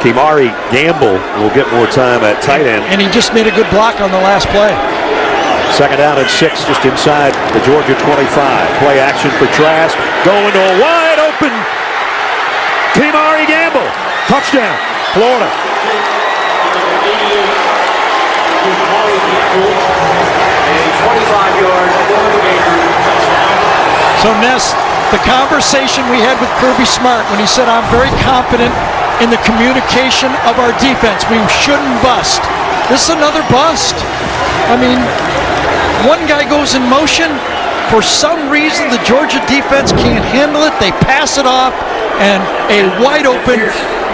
Kimari Gamble will get more time at tight end. And he just made a good block on the last play. Second down and 6 just inside the Georgia 25. Play action for Trask. Going to a wide open Kimari Gamble. Touchdown, Florida. So Ness, the conversation we had with Kirby Smart when he said, I'm very confident in the communication of our defense. We shouldn't bust. This is another bust. I mean, one guy goes in motion. For some reason, the Georgia defense can't handle it. They pass it off, and a wide open,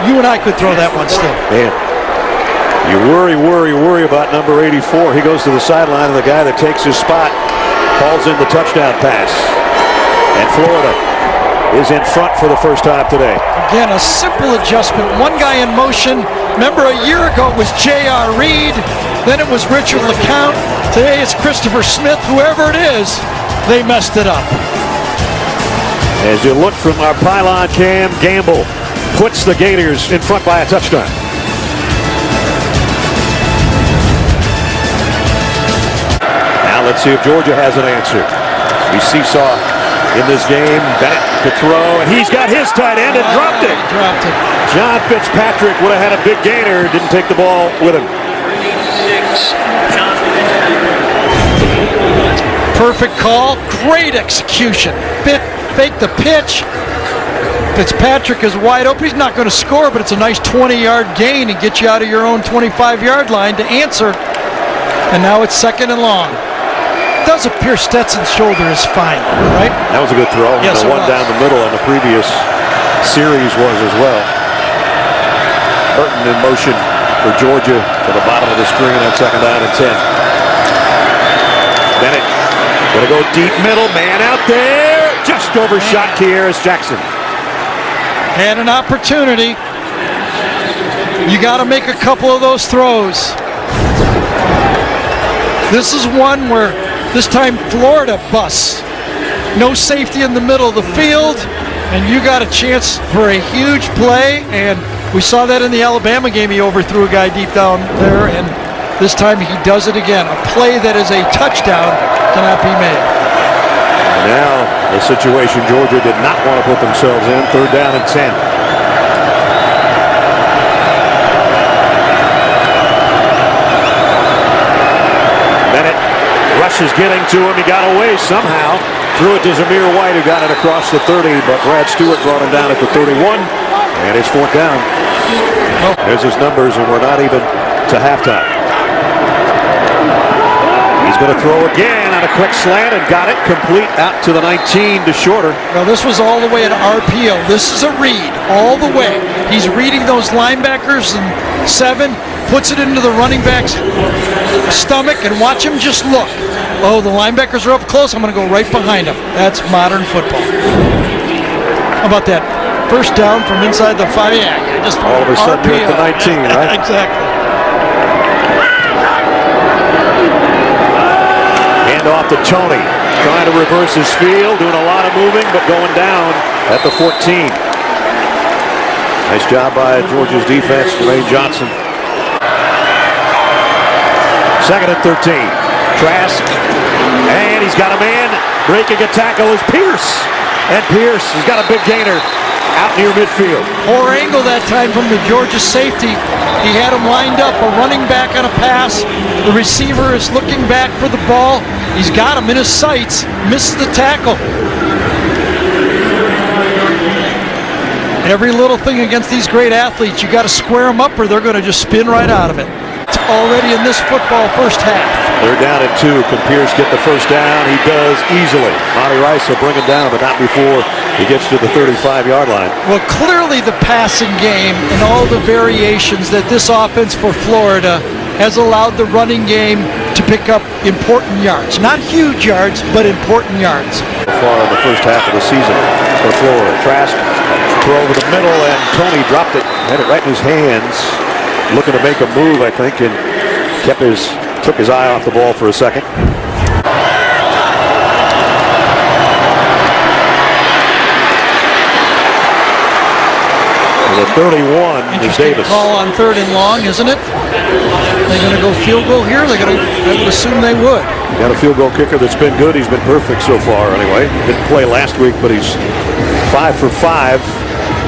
you and I could throw that one still. Man, you worry about number 84. He goes to the sideline, and the guy that takes his spot calls in the touchdown pass. And Florida is in front for the first time today. Again, a simple adjustment. One guy in motion. Remember, a year ago it was J.R. Reed. Then it was Richard LeCount. Today it's Christopher Smith. Whoever it is, they messed it up. As you look from our pylon cam, Gamble puts the Gators in front by a touchdown. Now let's see if Georgia has an answer. We seesaw in this game. Bennett to throw, and he's got his tight end and dropped it. Dropped it. John Fitzpatrick would have had a big gainer, didn't take the ball with him. Perfect call, great execution. Fake the pitch. Fitzpatrick is wide open. He's not going to score, but it's a nice 20-yard gain and get you out of your own 25-yard line to answer. And now it's second and long. It does appear Stetson's shoulder is fine, right? That was a good throw. Yes, the one down the middle on the previous series was as well. Burton in motion for Georgia to the bottom of the screen on second down and 10. Bennett going to go deep middle, man out there, just overshot Kearis Jackson. Had an opportunity. You got to make a couple of those throws. This is one where this time Florida busts. No safety in the middle of the field, and you got a chance for a huge play, and we saw that in the Alabama game. He overthrew a guy deep down there, and this time he does it again. A play that is a touchdown cannot be made. And now the situation Georgia did not want to put themselves in. Third down and 10. Bennett rushes getting to him. He got away somehow. Threw it to Zamir White, who got it across the 30, but Brad Stewart brought him down at the 31. And it's fourth down. There's his numbers, and we're not even to halftime. He's going to throw again on a quick slant and got it complete out to the 19 to Shorter. Well, this was all the way at RPO. This is a read all the way. He's reading those linebackers and 7, puts it into the running back's stomach, and watch him just look. Oh, the linebackers are up close. I'm going to go right behind him. That's modern football. How about that? First down from inside the 5. Yeah, just all of a sudden you're at the 19, right? Exactly. Hand off to Tony, trying to reverse his field, doing a lot of moving, but going down at the 14. Nice job by Georgia's defense, Jermaine Johnson. Second and 13. Trask, and he's got a man. Breaking a tackle is Pierce. And Pierce has got a big gainer out near midfield. Poor angle that time from the Georgia safety. He had him lined up, a running back on a pass. The receiver is looking back for the ball. He's got him in his sights, misses the tackle. Every little thing against these great athletes, you got to square them up or they're going to just spin right out of it. It's already in this football first half. They're down at 2. Can Pierce get the first down? He does easily. Monty Rice will bring him down, but not before he gets to the 35-yard line. Well, clearly the passing game and all the variations that this offense for Florida has allowed the running game to pick up important yards. Not huge yards, but important yards. So far in the first half of the season for Florida. Trask throw over the middle, and Tony dropped it, had it right in his hands, looking to make a move, I think, and took his eye off the ball for a second. The 31 is Davis. Call on 3rd and long, isn't it? They're going to go field goal here. I would assume they would. Got a field goal kicker that's been good. He's been perfect so far anyway. Didn't play last week, but he's 5 for 5.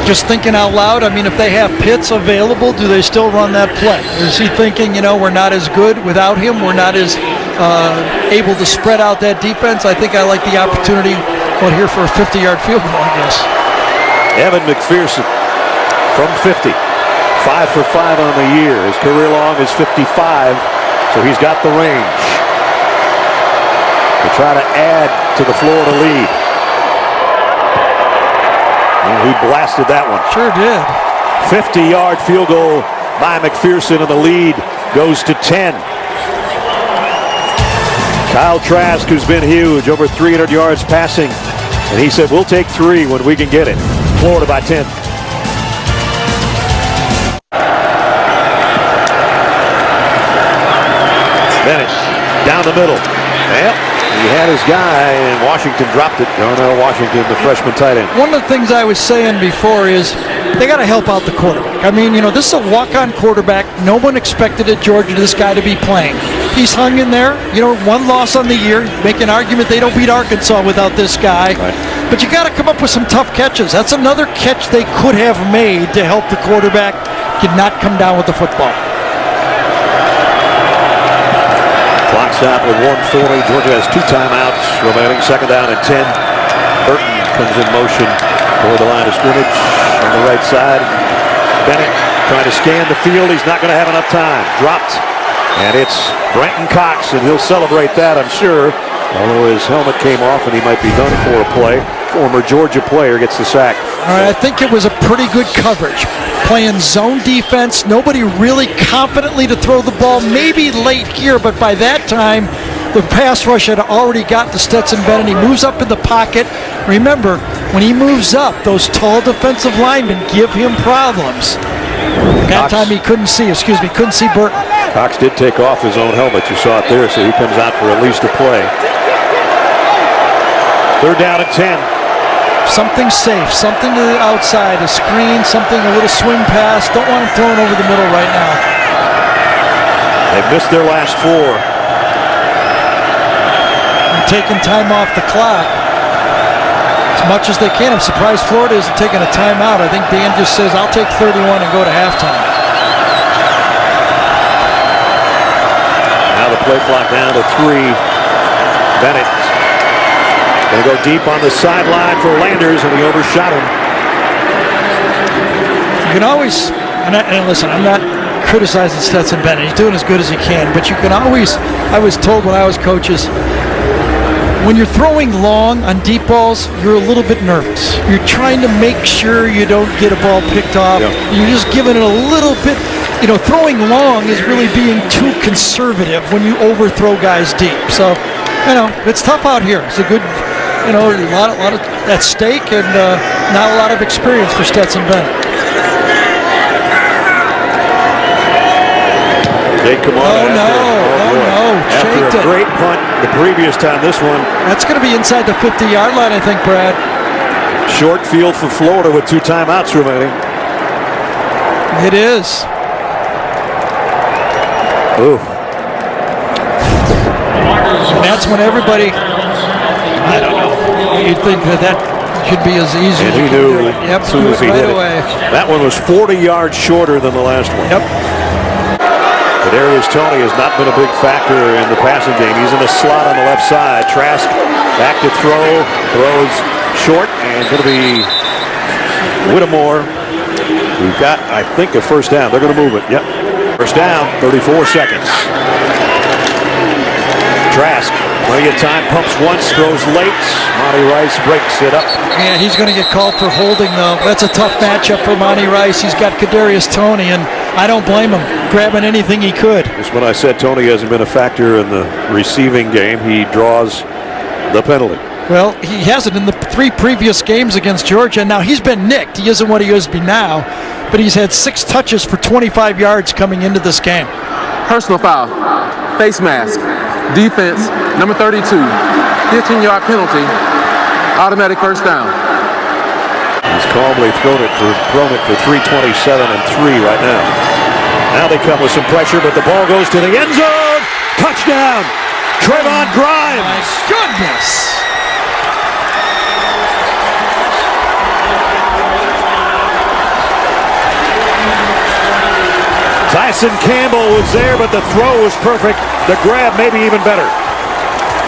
Just thinking out loud, I mean, if they have Pitts available, do they still run that play? Or is he thinking, we're not as good without him, we're not as able to spread out that defense? I think I like the opportunity here for a 50-yard field goal, I guess. Evan McPherson from 50, 5 for 5 on the year. His career long is 55, so he's got the range to try to add to the Florida lead. And he blasted that one. Sure did. 50-yard field goal by McPherson, and the lead goes to 10. Kyle Trask, who's been huge, over 300 yards passing, and he said, we'll take 3 when we can get it. Florida by 10. Bennett down the middle. Well, he had his guy, and Washington dropped it. Darnell Washington, the freshman tight end. One of the things I was saying before is they got to help out the quarterback. I mean, this is a walk-on quarterback. No one expected at Georgia this guy to be playing. He's hung in there. One loss on the year. Make an argument they don't beat Arkansas without this guy. Right. But you got to come up with some tough catches. That's another catch they could have made to help the quarterback. Did not come down with the football. Clock stop with 1:40. Georgia has 2 timeouts remaining. 2nd down and 10. Burton comes in motion toward the line of scrimmage on the right side. Bennett trying to scan the field. He's not going to have enough time. Dropped. And it's Brenton Cox, and he'll celebrate that, I'm sure. Although his helmet came off and he might be done for a play. Former Georgia player gets the sack. All right, I think it was a pretty good coverage. Playing zone defense, nobody really confidently to throw the ball, maybe late here, but by that time, the pass rush had already got to Stetson Bennett. He moves up in the pocket. Remember, when he moves up, those tall defensive linemen give him problems. That time he couldn't see Burton. Cox did take off his own helmet. You saw it there, so he comes out for at least a play. 3rd down and 10. Something safe, something to the outside, a screen, something, a little swing pass. Don't want him throwing over the middle right now. They've missed their last 4. They're taking time off the clock as much as they can. I'm surprised Florida isn't taking a timeout. I think Dan just says, I'll take 31 and go to halftime. Now the play clock down to 3. Bennett going to go deep on the sideline for Landers, and he overshot him. You can always, and listen, I'm not criticizing Stetson Bennett. He's doing as good as he can, but you can always, I was told when I was coaches, when you're throwing long on deep balls, you're a little bit nervous. You're trying to make sure you don't get a ball picked off. Yep. You're just giving it a little bit. Throwing long is really being too conservative when you overthrow guys deep. So, it's tough out here. It's a good, a lot of at stake, and not a lot of experience for Stetson Bennett. Jake, come on. After a Shaked great punt the previous time, this one. That's going to be inside the 50-yard line, I think, Brad. Short field for Florida with 2 timeouts remaining. It is. Ooh. And that's when everybody, I don't know, you'd think that should be as easy And as he you can knew do it. Yep, as soon do as it he right hit away. it. That one was 40 yards shorter than the last one. Yep. Kadarius Toney has not been a big factor in the passing game. He's in the slot on the left side. Trask back to throw. Throws short, and going to be Whittemore. We've got, I think, a first down. They're going to move it. Yep. First down, 34 seconds. Trask Plenty of time, pumps once, throws late. Monty Rice breaks it up. Yeah, he's going to get called for holding, though. That's a tough matchup for Monty Rice. He's got Kadarius Toney, and I don't blame him, grabbing anything he could. Just when I said Toney hasn't been a factor in the receiving game, he draws the penalty. Well, he hasn't in the 3 previous games against Georgia. Now, he's been nicked. He isn't what he used to be now, but he's had 6 touches for 25 yards coming into this game. Personal foul. Face mask. Defense, number 32. 15-yard penalty. Automatic first down. He's calmly thrown it for 327 and 3 right now. Now they come with some pressure, but the ball goes to the end zone. Touchdown, Trevon Grimes. My goodness. Tyson Campbell was there, but the throw was perfect. The grab maybe even better.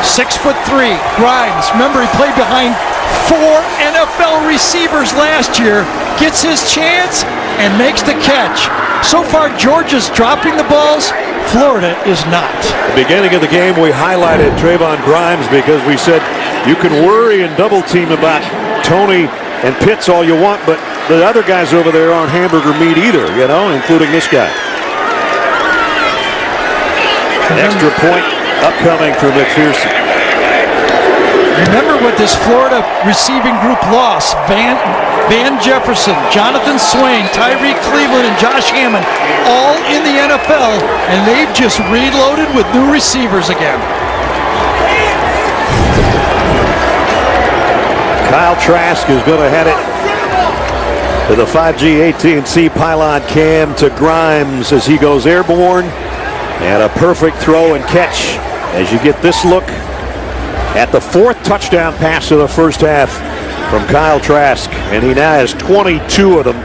6'3", Grimes. Remember, he played behind 4 NFL receivers last year. Gets his chance and makes the catch. So far, Georgia's dropping the balls. Florida is not. At the beginning of the game, we highlighted Trevon Grimes because we said you can worry and double team about Toney and Pitts all you want, but the other guys over there aren't hamburger meat either, you know, including this guy. An extra point upcoming for McPherson. Remember what this Florida receiving group lost. Van Jefferson, Jonathan Swain, Tyreek Cleveland, and Josh Hammond, all in the NFL, and they've just reloaded with new receivers again. Kyle Trask is going to head it to the 5G AT&T pylon cam to Grimes as he goes airborne. And a perfect throw and catch as you get this look at the 4th touchdown pass of the first half from Kyle Trask. And he now has 22 of them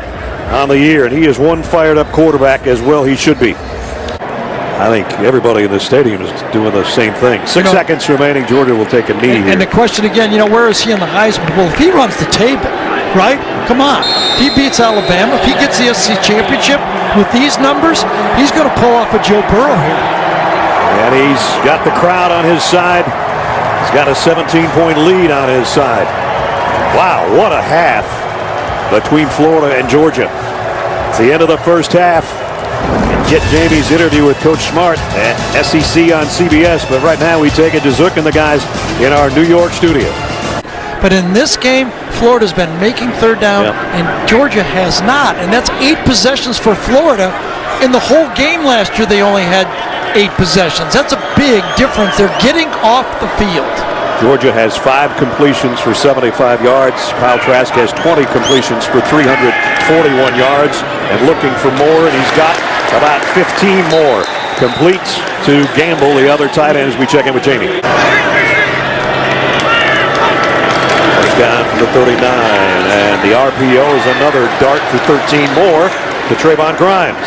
on the year. And he is one fired up quarterback as well he should be. I think everybody in the stadium is doing the same thing. 6 seconds remaining. Georgia will take a knee here. And the question again, where is he in the Heisman? Well, if he runs the table, right? Come on. If he beats Alabama, if he gets the SEC championship with these numbers, he's going to pull off a Joe Burrow here. And he's got the crowd on his side. He's got a 17-point lead on his side. Wow, what a half between Florida and Georgia. It's the end of the first half. And get Jamie's interview with Coach Smart at SEC on CBS. But right now we take it to Zook and the guys in our New York studio. But in this game, Florida's been making third down, and Georgia has not. And that's 8 possessions for Florida. In the whole game last year, they only had 8 possessions. That's a big difference. They're getting off the field. Georgia has 5 completions for 75 yards. Kyle Trask has 20 completions for 341 yards and looking for more, and he's got about 15 more. Complete to Gamble, the other tight end, as we check in with Jamie. First down from the 39, and the RPO is another dart for 13 more to Trevon Grimes.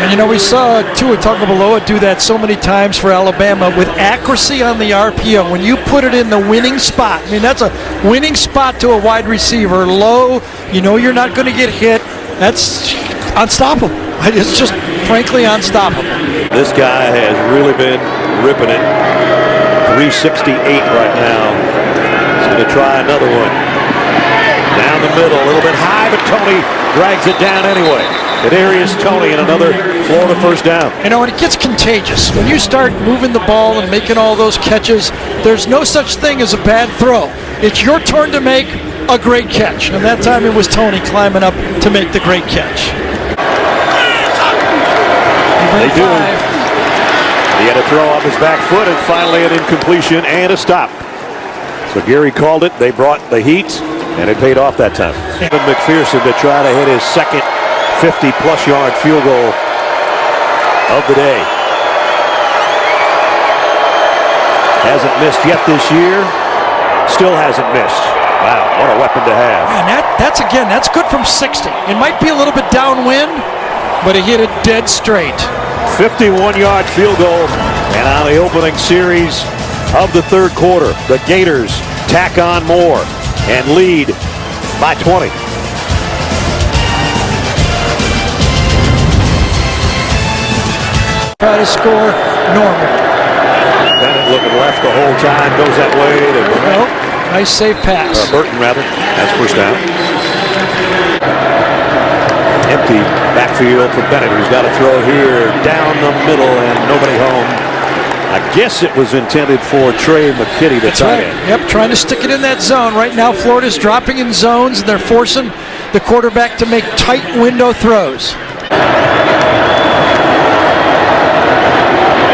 And we saw Tua Tagovailoa do that so many times for Alabama with accuracy on the RPO. When you put it in the winning spot, that's a winning spot to a wide receiver, low, you're not going to get hit. That's unstoppable. It's just frankly unstoppable. This guy has really been ripping it. 368 right now. He's going to try another one. Down the middle, a little bit high, but Toney drags it down anyway. Kadarius Toney and another Florida first down. And it gets contagious. When you start moving the ball and making all those catches, there's no such thing as a bad throw. It's your turn to make a great catch. And that time it was Toney climbing up to make the great catch. They do. He had a throw off his back foot and finally an incompletion and a stop. So Gary called it. They brought the heat, and it paid off that time. Evan McPherson to try to hit his second 50-plus yard field goal of the day. Hasn't missed yet this year. Still hasn't missed. Wow, what a weapon to have. And that's good from 60. It might be a little bit downwind, but he hit it dead straight. 51-yard field goal, and on the opening series of the third quarter, the Gators tack on more and lead by 20. Try to score normally. Bennett looking left the whole time, goes that way to Oh, nice safe pass. Burton, rather. That's first down. Empty backfield for Bennett, who's got to throw here down the middle and nobody home. I guess it was intended for Trey McKitty, the tight end. Yep, trying to stick it in that zone. Right now, Florida's dropping in zones, and they're forcing the quarterback to make tight window throws.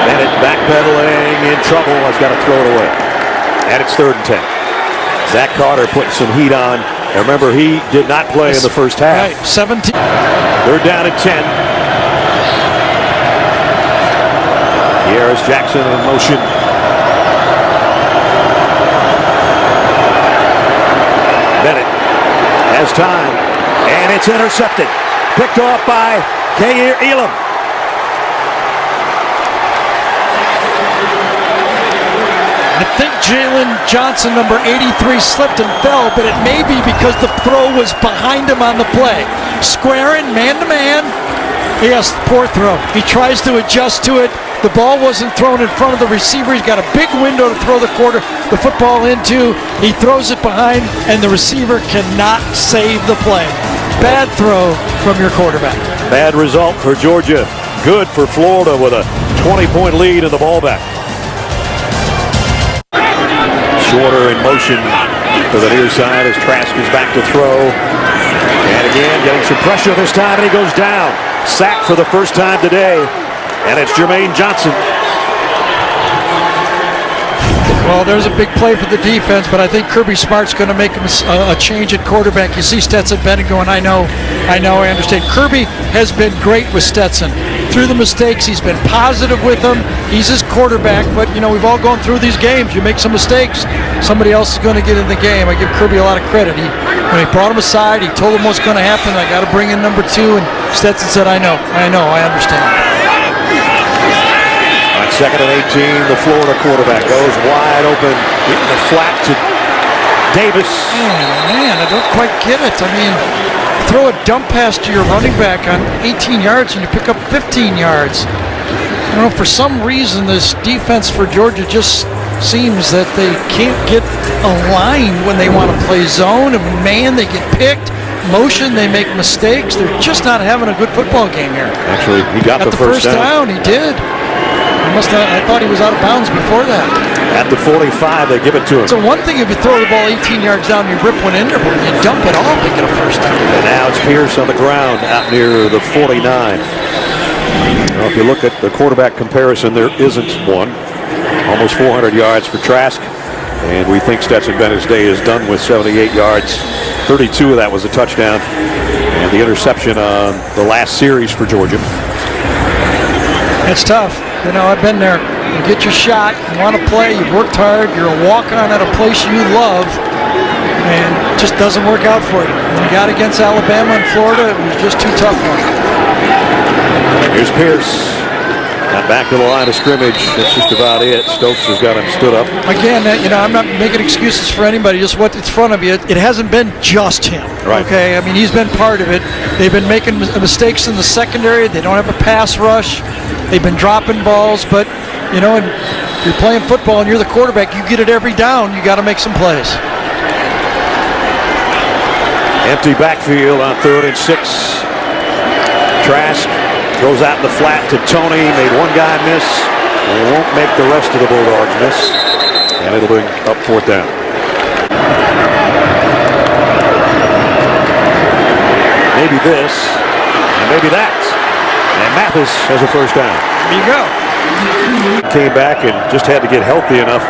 Bennett backpedaling, in trouble, has got to throw it away. And it's 3rd and 10. Zach Carter putting some heat on. And remember, he did not play in the first half. Right, 17. 3rd down and 10. Here's Jackson in motion. Bennett has time, and it's intercepted. Picked off by Kaiir Elam. I think Jalen Johnson, number 83, slipped and fell, but it may be because the throw was behind him on the play. Squaring, man-to-man. Yes, poor throw. He tries to adjust to it. The ball wasn't thrown in front of the receiver. He's got a big window to throw the football into. He throws it behind, and the receiver cannot save the play. Bad throw from your quarterback. Bad result for Georgia. Good for Florida with a 20-point lead in the ball back. Shorter in motion to the near side as Trask is back to throw. And again, getting some pressure this time, and he goes down. Sacked for the first time today, and it's Jermaine Johnson. Well, there's a big play for the defense, but I think Kirby Smart's going to make a change at quarterback. You see Stetson Bennett going, I know, I understand. Kirby has been great with Stetson. Through the mistakes, he's been positive with him. He's his quarterback, but, you know, we've all gone through these games. You make some mistakes, somebody else is going to get in the game. I give Kirby a lot of credit. When he brought him aside, he told him what's going to happen. I got to bring in number 2, and Stetson said, I know, I understand. On 2nd and 18, the Florida quarterback goes wide open in the flat to Davis. Man, I don't quite get it. I mean, throw a dump pass to your running back on 18 yards and you pick up 15 yards. I don't know, for some reason this defense for Georgia just seems that they can't get aligned when they want to play zone, and man, they get picked. Motion, they make mistakes. They're just not having a good football game here. Actually, he got the first down. He did. I thought he was out of bounds before that. At the 45, they give it to him. So one thing if you throw the ball 18 yards down, you rip one in there, but you dump it off to get a first down. And now it's Pierce on the ground out near the 49. Well, if you look at the quarterback comparison, there isn't one. Almost 400 yards for Trask. And we think Stetson Bennett's day is done with 78 yards. 32 of that was a touchdown. And the interception on the last series for Georgia. It's tough. You know, I've been there. You get your shot, you want to play, you've worked hard, you're a walk-on at a place you love, and it just doesn't work out for you. When you got against Alabama and Florida, it was just too tough for you. Here's Pierce. Got back to the line of scrimmage. That's just about it. Stokes has got him stood up. Again, you know, I'm not making excuses for anybody, just what's in front of you. It hasn't been just him. Right. Okay, I mean, he's been part of it. They've been making mistakes in the secondary. They don't have a pass rush. They've been dropping balls, but, you know, and you're playing football and you're the quarterback, you get it every down, you got to make some plays. Empty backfield on 3rd and 6. Trask throws out in the flat to Tony. Made one guy miss. They won't make the rest of the Bulldogs miss. And it'll bring up 4th down. Maybe this, and maybe that. And Mathis has a first down. There you go. Came back and just had to get healthy enough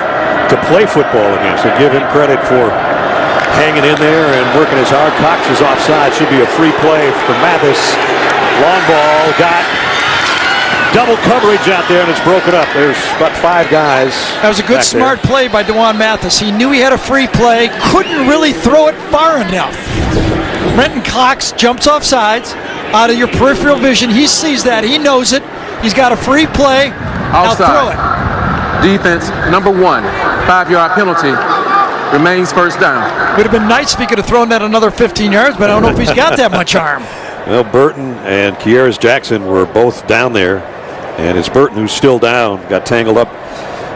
to play football again. So give him credit for hanging in there and working as hard. Cox is offside. Should be a free play for Mathis. Long ball. Got double coverage out there, and it's broken up. There's about 5 guys. That was a good, smart play by DeJuan Mathis. He knew he had a free play. Couldn't really throw it far enough. Renton Cox jumps off sides. Out of your peripheral vision, he sees that, he knows it. He's got a free play. Now throw it. Defense, number 1, 5-yard penalty. Remains first down. Would have been nice if he could have thrown that another 15 yards, but I don't know if he's got that much arm. Well, Burton and Kearis Jackson were both down there, and it's Burton who's still down. Got tangled up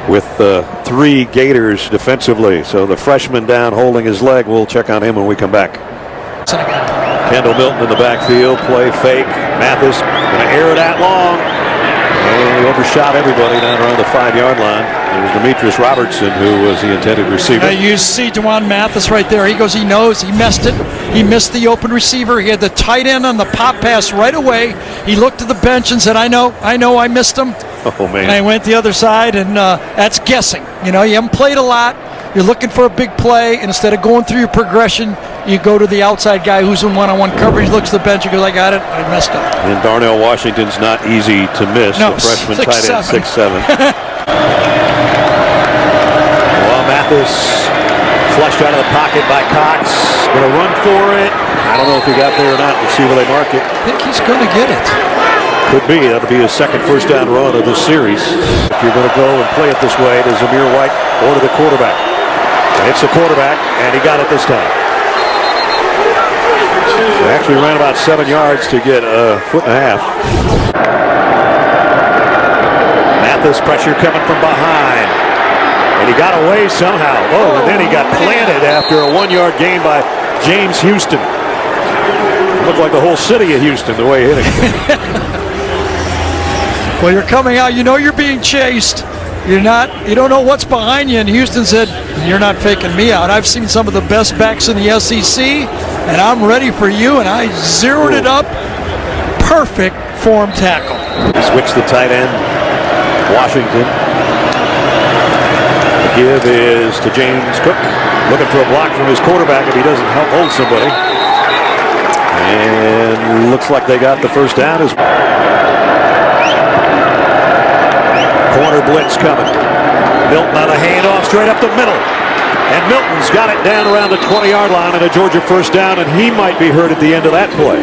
with 3 Gators defensively. So the freshman down holding his leg. We'll check on him when we come back. Kendall Milton in the backfield. Play fake. Mathis going to air it out long. And he overshot everybody down around the 5-yard line. It was Demetrius Robertson who was the intended receiver. You see Dewan Mathis right there. He goes, he knows, he missed it. He missed the open receiver. He had the tight end on the pop pass right away. He looked at the bench and said, I know, I missed him. Oh, man. And I went the other side, and that's guessing. You know, you haven't played a lot. You're looking for a big play, and instead of going through your progression, you go to the outside guy who's in one-on-one coverage, looks at the bench, and goes, I got it, I messed up. And Darnell Washington's not easy to miss. No, the freshman 6'7". tight end, 6'7". Well, Mathis flushed out of the pocket by Cox. Going to run for it. I don't know if he got there or not. We'll see where they mark it. I think he's going to get it. Could be. That'll be his second first down run of the series. If you're going to go and play it this way, to Zamir White or to the quarterback. It's the quarterback, and he got it this time. He actually ran about 7 yards to get a 1.5 feet. Mathis pressure coming from behind. And he got away somehow. Oh, and then he got planted after a 1-yard gain by James Houston. It looked like the whole city of Houston the way he hit it. Well, you're coming out, you know you're being chased. You don't know what's behind you, and Houston said, you're not faking me out. I've seen some of the best backs in the SEC, and I'm ready for you, and I zeroed it up. Perfect form tackle. Switch the tight end, Washington. The give is to James Cook, looking for a block from his quarterback if he doesn't help hold somebody. And looks like they got the first down. Corner blitz coming. Milton on a handoff straight up the middle. And Milton's got it down around the 20-yard line and a Georgia first down, and he might be hurt at the end of that play.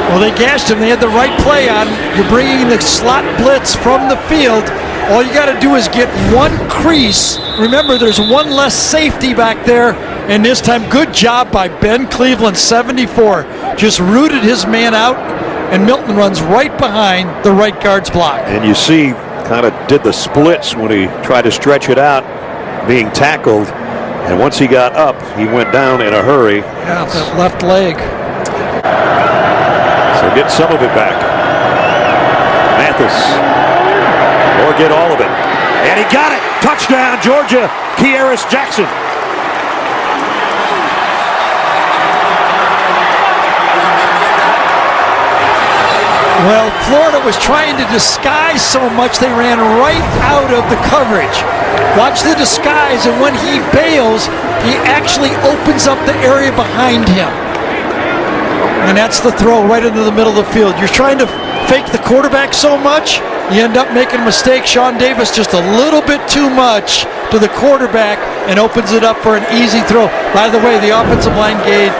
Well, they gashed him. They had the right play on. You're bringing the slot blitz from the field. All you got to do is get one crease. Remember, there's one less safety back there, and this time, good job by Ben Cleveland, 74. Just rooted his man out, and Milton runs right behind the right guard's block. And you see, kind of did the splits when he tried to stretch it out, being tackled. And once he got up, he went down in a hurry. Yeah, that left leg. So get some of it back. Mathis. Or get all of it. And he got it. Touchdown, Georgia. Kearis Jackson. Well, Florida was trying to disguise so much they ran right out of the coverage. Watch the disguise, and when he bails, he actually opens up the area behind him. And that's the throw right into the middle of the field. You're trying to fake the quarterback so much, you end up making a mistake. Sean Davis just a little bit too much to the quarterback and opens it up for an easy throw. By the way, the offensive line gave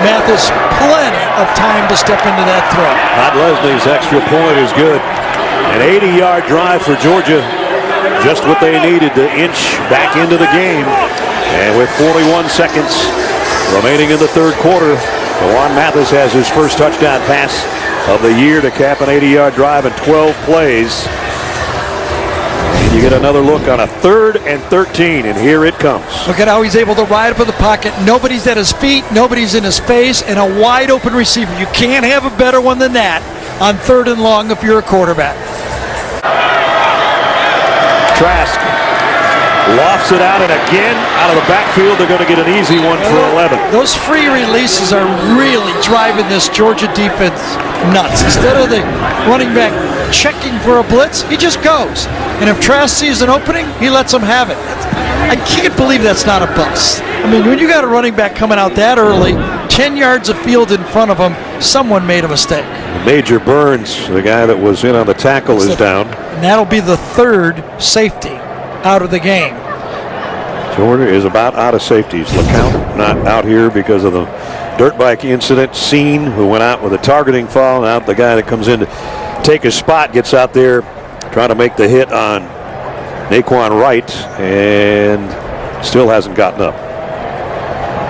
Mathis plenty of time to step into that throw. Todd Leslie's extra point is good. An 80-yard drive for Georgia. Just what they needed to inch back into the game. And with 41 seconds remaining in the third quarter, Dewan Mathis has his first touchdown pass of the year to cap an 80-yard drive in 12 plays. And you get another look on a 3rd and 13, and here it comes. Look at how he's able to ride up in the pocket. Nobody's at his feet, nobody's in his face, and a wide open receiver. You can't have a better one than that on 3rd and long if you're a quarterback. Trask lofts it out, and again, out of the backfield, they're going to get an easy one for 11. Those free releases are really driving this Georgia defense nuts. Instead of the running back checking for a blitz, he just goes. And if Trask sees an opening, he lets them have it. I can't believe that's not a bust. I mean, when you got a running back coming out that early, 10 yards of field in front of him, someone made a mistake. Major Burns, the guy that was in on the tackle, is down. And that'll be the 3rd safety out of the game. Georgia is about out of safeties. LeCount not out here because of the dirt bike incident. Scene, who went out with a targeting foul. Now the guy that comes in to take his spot gets out there trying to make the hit on Naquan Wright and still hasn't gotten up.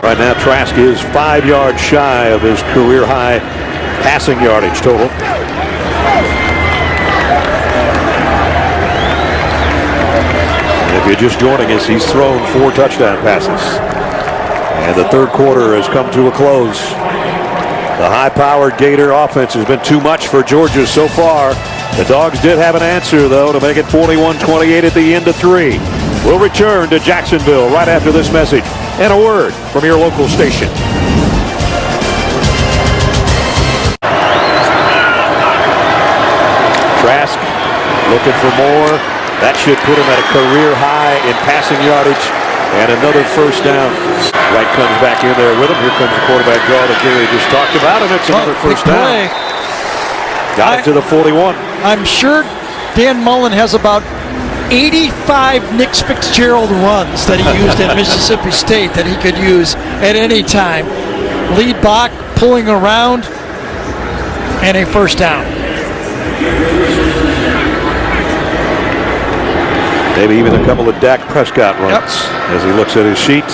Right now Trask is 5 yards shy of his career high passing yardage total. If you're just joining us, he's thrown 4 touchdown passes. And the third quarter has come to a close. The high-powered Gator offense has been too much for Georgia so far. The Dogs did have an answer, though, to make it 41-28 at the end of 3. We'll return to Jacksonville right after this message and a word from your local station. Trask looking for more. That should put him at a career high in passing yardage and another first down. Wright comes back in there with him. Here comes the quarterback draw that Gary just talked about, and it's another first down. Got it to the 41. I'm sure Dan Mullen has about 85 Nick Fitzgerald runs that he used at Mississippi State that he could use at any time. Lead block, pulling around, and a first down. Maybe even a couple of Dak Prescott runs as he looks at his sheet.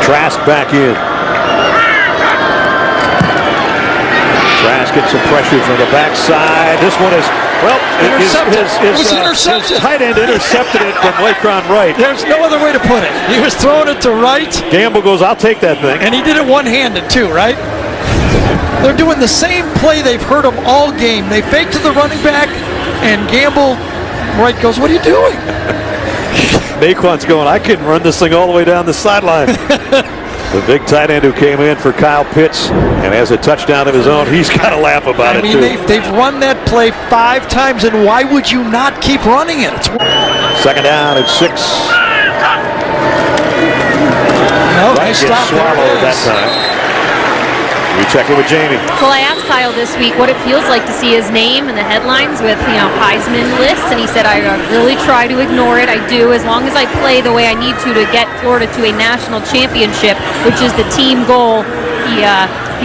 Trask back in. Trask gets some pressure from the backside. This one is, well, his tight end intercepted it from Laquan Wright. There's no other way to put it. He was throwing it to Wright. Gamble goes, I'll take that thing. And he did it one-handed too, right? They're doing the same play they've heard them all game. They fake to the running back, and Gamble, Wright goes, what are you doing? Naquan's going, I can run this thing all the way down the sideline. The big tight end who came in for Kyle Pitts and has a touchdown of his own, he's got to laugh about it too. They've run that play 5 times, and why would you not keep running it? Second down and 6. No, nice stop. Swallowed that time. We check in with Jamie. Well, I asked Kyle this week what it feels like to see his name in the headlines with, Heisman lists, and he said, I really try to ignore it. I do, as long as I play the way I need to get Florida to a national championship, which is the team goal.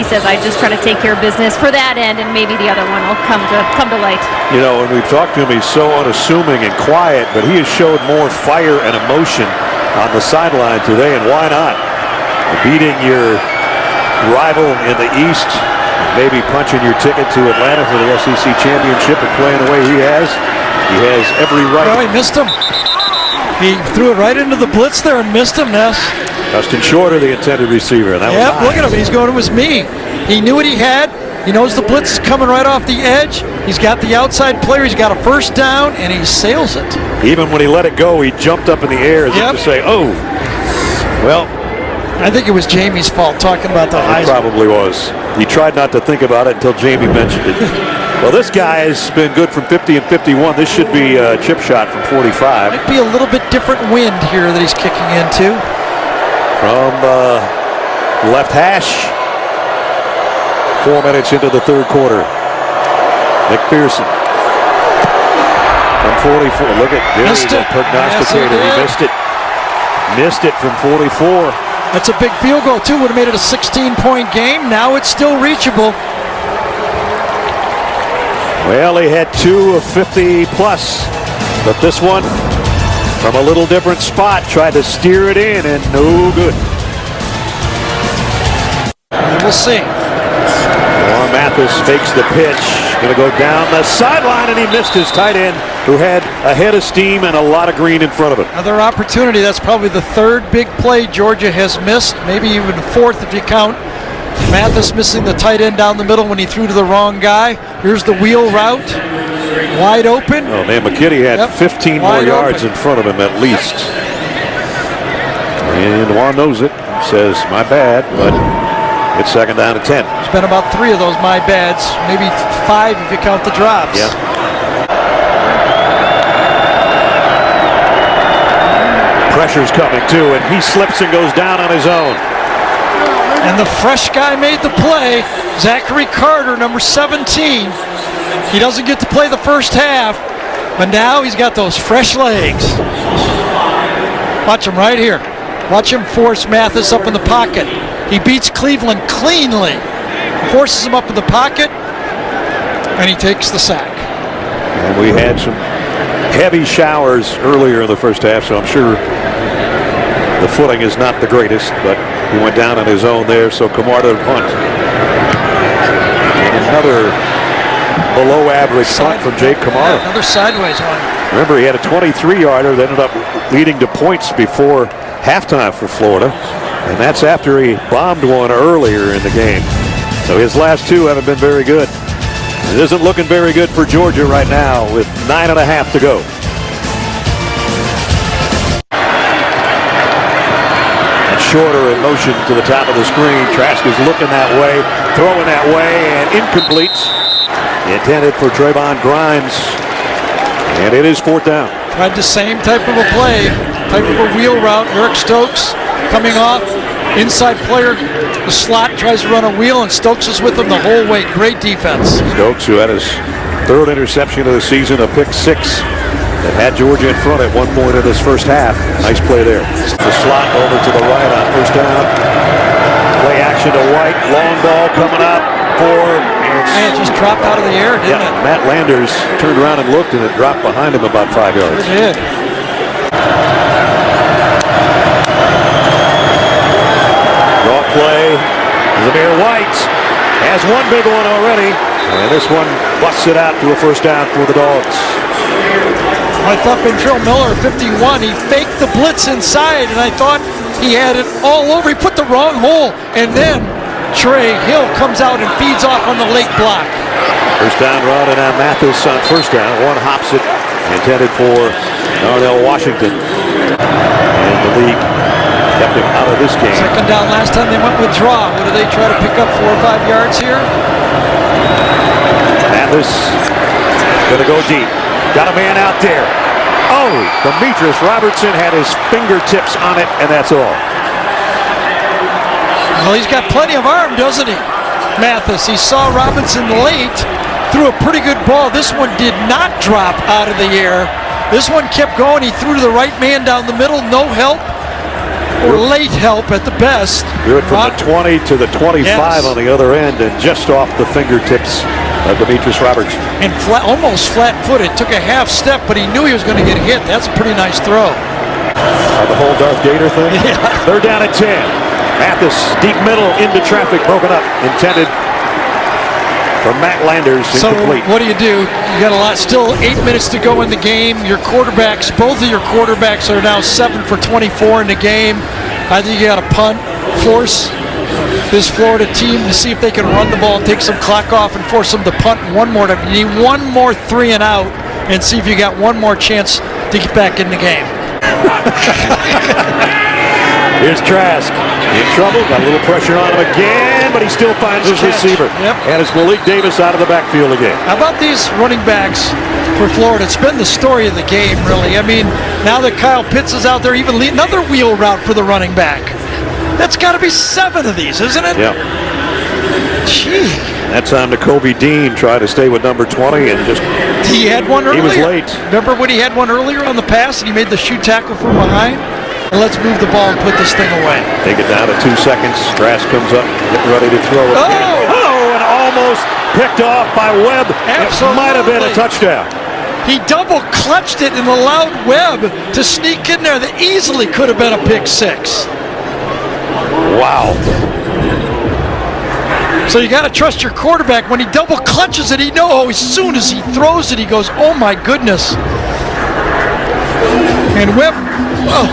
He says, I just try to take care of business for that end, and maybe the other one will come to light. When we've talked to him, he's so unassuming and quiet, but he has showed more fire and emotion on the sideline today, and why not? Beating your rival in the East, maybe punching your ticket to Atlanta for the SEC championship and playing the way he has every right. Oh, he missed him. He threw it right into the blitz there and missed him, Ness. Justin Shorter, the intended receiver. And that was look at him. He's going, it was me. He knew what he had. He knows the blitz is coming right off the edge. He's got the outside player. He's got a first down, and he sails it. Even when he let it go, he jumped up in the air as if to say, oh, well. I think it was Jamie's fault talking about the Heisman. It probably was. He tried not to think about it until Jamie mentioned it. Well, this guy has been good from 50 and 51. This should be a chip shot from 45. Might be a little bit different wind here that he's kicking into. From left hash. 4 minutes into the third quarter. McPherson. From 44. Look at Gary, the prognosticator. He missed it. Missed it from 44. That's a big field goal, too. Would have made it a 16-point game. Now it's still reachable. Well, he had 2 of 50-plus. But this one, from a little different spot, tried to steer it in, and no good. We'll see. Warren Mathis fakes the pitch. Going to go down the sideline, and he missed his tight end, who had a head of steam and a lot of green in front of him. Another opportunity. That's probably the 3rd big play Georgia has missed, maybe even 4th if you count Mathis missing the tight end down the middle when he threw to the wrong guy. Here's the wheel route, wide open. Oh man, McKinney had 15 more yards in front of him at least. And Juan knows it. Says, my bad, but it's second down and 10. There's been about 3 of those my bads, maybe 5 if you count the drops. Yeah. Pressure's coming too, and he slips and goes down on his own. And the fresh guy made the play, Zachary Carter, number 17. He doesn't get to play the first half, but now he's got those fresh legs. Watch him right here. Watch him force Mathis up in the pocket. He beats Cleveland cleanly, forces him up in the pocket, and he takes the sack. And we had some heavy showers earlier in the first half, so I'm sure the footing is not the greatest, but he went down on his own there, so Camarda punt. And another below average punt from Jake Kamara. Yeah, another sideways one. Remember, he had a 23-yarder that ended up leading to points before halftime for Florida. And that's after he bombed one earlier in the game. So his last two haven't been very good. It isn't looking very good for Georgia right now with 9.5 to go. Shorter in motion to the top of the screen. Trask is looking that way, throwing that way, and incomplete. Intended for Trayvon Grimes. And it is 4th down. Tried the same type of a play, type of a wheel route. Eric Stokes coming off. Inside player, the slot tries to run a wheel, and Stokes is with him the whole way. Great defense. Stokes, who had his 3rd interception of the season, a pick 6. That had Georgia in front at one point in this first half. Nice play there. The slot over to the right on 1st down. Play action to White. Long ball coming up for... And it just dropped out of the air, didn't it? Matt Landers turned around and looked, and it dropped behind him about 5 yards. It did. Draw play. Zamir White has one big one already. And this one busts it out to a 1st down for the Dogs. I thought Ventrell Miller, 51, he faked the blitz inside, and I thought he had it all over. He put the wrong hole, and then Trey Hill comes out and feeds off on the late block. 1st down run, and now Mathis on 1st down. One hops it, intended for Darnell Washington. And the league kept him out of this game. 2nd down last time they went with draw. What do they try to pick up, 4 or 5 yards here? Mathis gonna go deep. Got a man out there. Oh, Demetrius Robertson had his fingertips on it, and that's all. Well, he's got plenty of arm, doesn't he, Mathis? He saw Robinson late, threw a pretty good ball. This one did not drop out of the air. This one kept going. He threw to the right man down the middle. No help, or late help at the best. Threw it from the 20 to the 25 on the other end, and just off the fingertips of Demetrius Robertson. And almost flat-footed. Took a half step, but he knew he was going to get hit. That's a pretty nice throw. The whole Darth Gator thing? Yeah. 3rd down at 10. Mathis, deep middle, into traffic, broken up. Intended for Matt Landers, incomplete. So what do? You got a lot, still 8 minutes to go in the game. Your quarterbacks, both of your quarterbacks are now 7 for 24 in the game. I think you got to punt, force this Florida team to see if they can run the ball and take some clock off and force them to punt one more time. You need one more 3 and out and see if you got one more chance to get back in the game. Here's Trask in trouble, got a little pressure on him again, but he still finds his receiver. Yep. And it's Malik Davis out of the backfield again. How about these running backs for Florida? It's been the story of the game, really. I mean, now that Kyle Pitts is out there, even another wheel route for the running back. That's got to be 7 of these, isn't it? Yeah. Gee. That time Nakobe Dean tried to stay with number 20 and just... He had one earlier. He was late. Remember when he had one earlier on the pass and he made the shoe tackle from behind? And let's move the ball and put this thing away. Take it down to 2 seconds. Trask comes up, getting ready to throw it. Oh, and almost picked off by Webb. Absolutely. It might have been a touchdown. He double clutched it and allowed Webb to sneak in there. That easily could have been a pick 6. Wow. So you got to trust your quarterback. When he double clutches it, he knows as soon as he throws it, he goes, oh my goodness. And Webb, oh,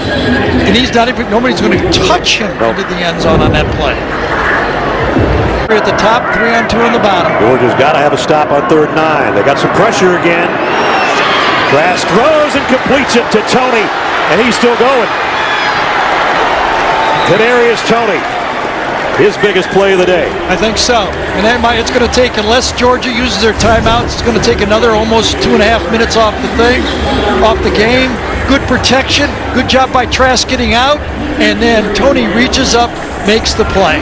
and he's not even, nobody's going to touch him into the end zone on that play. At the top, 3 on 2 on the bottom. Georgia's got to have a stop on 3rd and 9. They got some pressure again. Trask throws and completes it to Tony, and he's still going. Kadarius Toney, his biggest play of the day. I think so. And it's going to take, unless Georgia uses their timeouts, it's going to take another almost 2.5 minutes off the game. Good protection. Good job by Trask getting out. And then Tony reaches up, makes the play.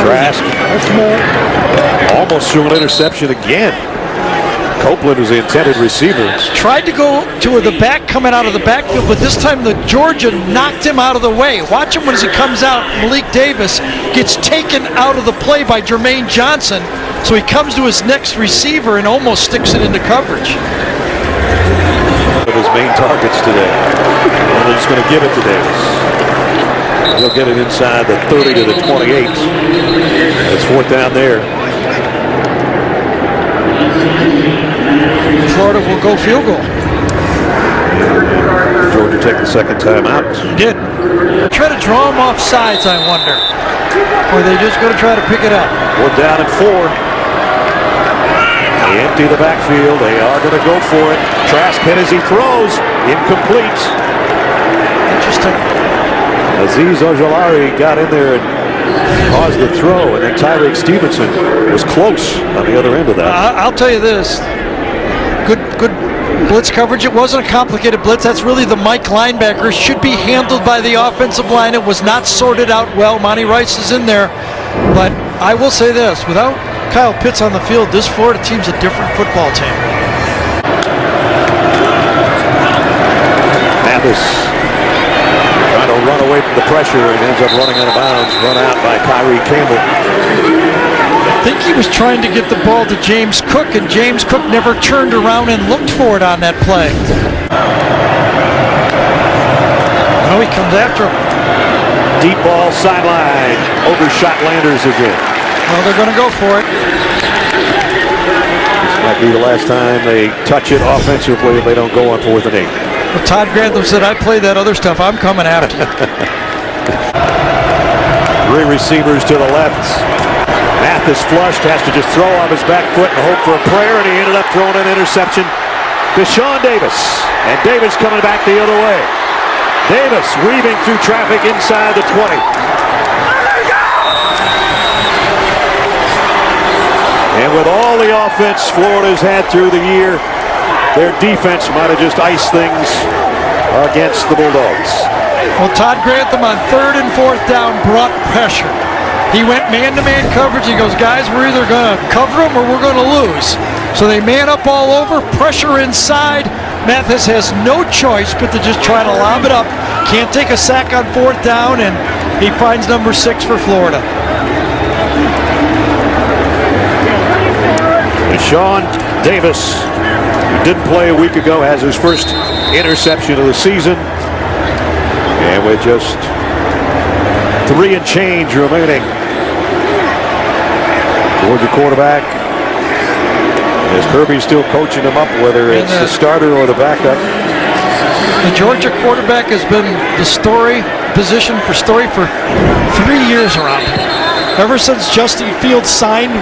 Trask almost threw an interception again. Copeland was the intended receiver. Tried to go to the back coming out of the backfield, but this time the Georgia knocked him out of the way. Watch him as he comes out. Malik Davis gets taken out of the play by Jermaine Johnson, so he comes to his next receiver and almost sticks it into coverage. Of his main targets today. And they're just going to give it to Davis. He'll get it inside the 30 to the 28. It's fourth down there. Florida will go field goal. Georgia take the second time out. Did. Try to draw them off sides, I wonder. Or are they just going to try to pick it up? Fourth down and 4. They empty the backfield. They are going to go for it. Trask hit as he throws. Incomplete. Interesting. Aziz Ojolari got in there and caused the throw, and then Tyreek Stevenson was close on the other end of that. I'll tell you this. Good blitz coverage. It wasn't a complicated blitz. That's really the Mike linebacker. Should be handled by the offensive line. It was not sorted out well. Monty Rice is in there. But I will say this. Without Kyle Pitts on the field, this Florida team's a different football team. Mathis trying to run away from the pressure and ends up running out of bounds. Run out by Kyrie Campbell. I think he was trying to get the ball to James Cook, and James Cook never turned around and looked for it on that play. Oh, he comes after him. Deep ball sideline. Overshot Landers again. Well, they're going to go for it. This might be the last time they touch it offensively if they don't go on 4th and 8. Well, Todd Grantham said, I play that other stuff. I'm coming after you. 3 receivers to the left. Mathis flushed, has to just throw off his back foot and hope for a prayer, and he ended up throwing an interception to Sean Davis. And Davis coming back the other way. Davis weaving through traffic inside the 20. And with all the offense Florida's had through the year, their defense might have just iced things against the Bulldogs. Well, Todd Grantham on 3rd and 4th down brought pressure. He went man-to-man coverage. He goes, guys, we're either going to cover them or we're going to lose. So they man up all over, pressure inside. Mathis has no choice but to just try to lob it up. Can't take a sack on 4th down, and he finds number 6 for Florida. And Sean Davis, who didn't play a week ago, has his first interception of the season. And with just 3 and change remaining. Georgia quarterback. As Kirby's still coaching him up, whether it's the starter or the backup. The Georgia quarterback has been the position for 3 years around here. Ever since Justin Fields signed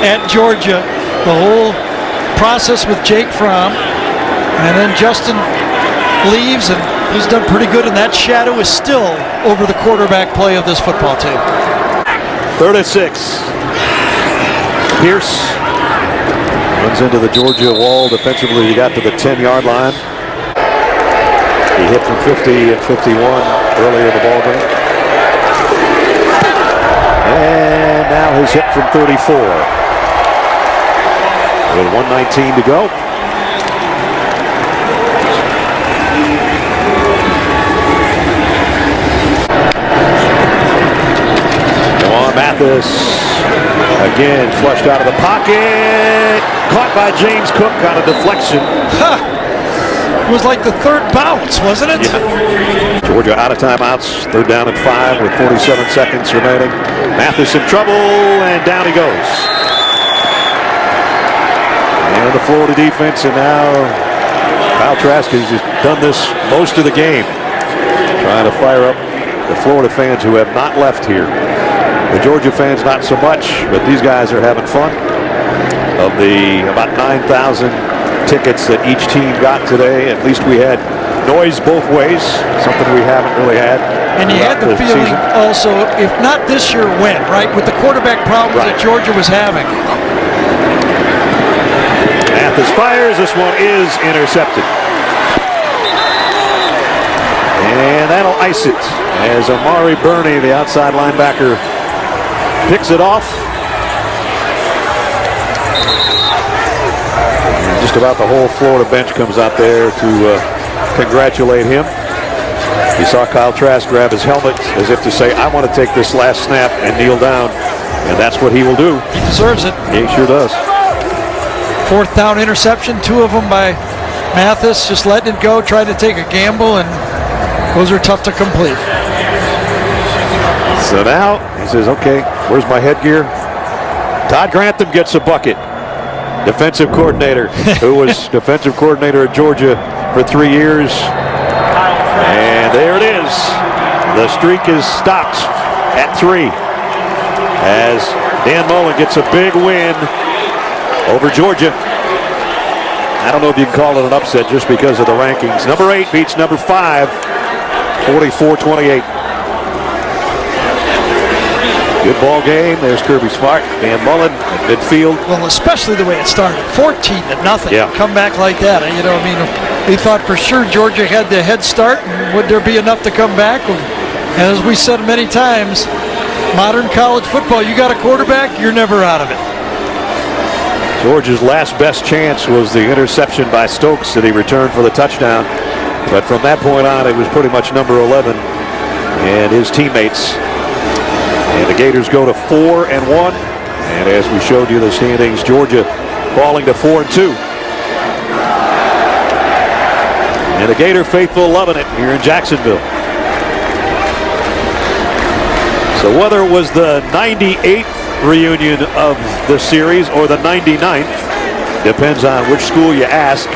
at Georgia, the whole process with Jake Fromm, and then Justin leaves, and he's done pretty good, and that shadow is still over the quarterback play of this football team. 3rd and 6. Pierce runs into the Georgia wall defensively. He got to the 10-yard line. He hit from 50 and 51 early in the ballgame. And now his hit from 34. With 1:19 to go. Mathis again flushed out of the pocket, caught by James Cook on a deflection. It was like the 3rd bounce, wasn't it? Yeah. Georgia out of timeouts, 3rd down and 5 with 47 seconds remaining. Mathis in trouble, and down he goes. And the Florida defense, and now Kyle Trask has done this most of the game, trying to fire up the Florida fans who have not left here. The Georgia fans not so much, but these guys are having fun. Of the about 9,000 tickets that each team got today, at least we had noise both ways, something we haven't really had. And you had the feeling season. Also, if not this year, when, right? With the quarterback problems that Georgia was having. Mathis fires, this one is intercepted. And that'll ice it as Amari Burney, the outside linebacker, picks it off. And just about the whole Florida bench comes out there to congratulate him. You saw Kyle Trask grab his helmet as if to say, I want to take this last snap, and kneel down. And that's what he will do. He deserves it. He sure does. 4th down interception, 2 of them by Mathis, just letting it go, tried to take a gamble, and those are tough to complete. So now he says, okay, where's my headgear? Todd Grantham gets a bucket. Defensive coordinator, who was defensive coordinator at Georgia for 3 years. And there it is. The streak is stopped at 3 as Dan Mullen gets a big win over Georgia. I don't know if you can call it an upset just because of the rankings. Number 8 beats number 5, 44-28. Good ball game. There's Kirby Smart, Dan Mullen at midfield. Well, especially the way it started, 14-0. Yeah. Come back like that. You know, I mean, they thought for sure Georgia had the head start. And would there be enough to come back? And as we said many times, modern college football, you got a quarterback, you're never out of it. Georgia's last best chance was the interception by Stokes that he returned for the touchdown. But from that point on, it was pretty much number 11 and his teammates. And the Gators go to 4-1. And as we showed you the standings, Georgia falling to 4-2. And the Gator faithful loving it here in Jacksonville. So whether it was the 98th reunion of the series or the 99th, depends on which school you ask.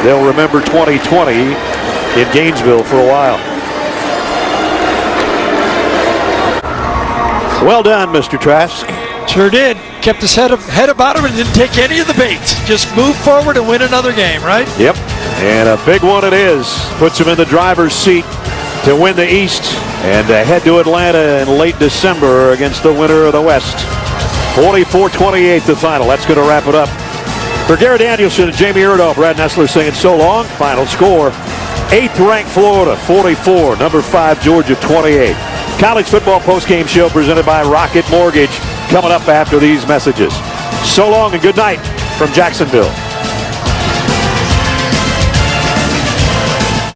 They'll remember 2020 in Gainesville for a while. Well done, Mr. Trask. Sure did. Kept his head about him and didn't take any of the bait. Just move forward and win another game, right? Yep. And a big one it is. Puts him in the driver's seat to win the East and head to Atlanta in late December against the winner of the West. 44-28 the final. That's going to wrap it up. For Garrett Danielson and Jamie Erdahl, Brad Nessler saying so long. Final score, 8th ranked Florida 44, number 5 Georgia 28. College football postgame show presented by Rocket Mortgage coming up after these messages. So long and good night from Jacksonville.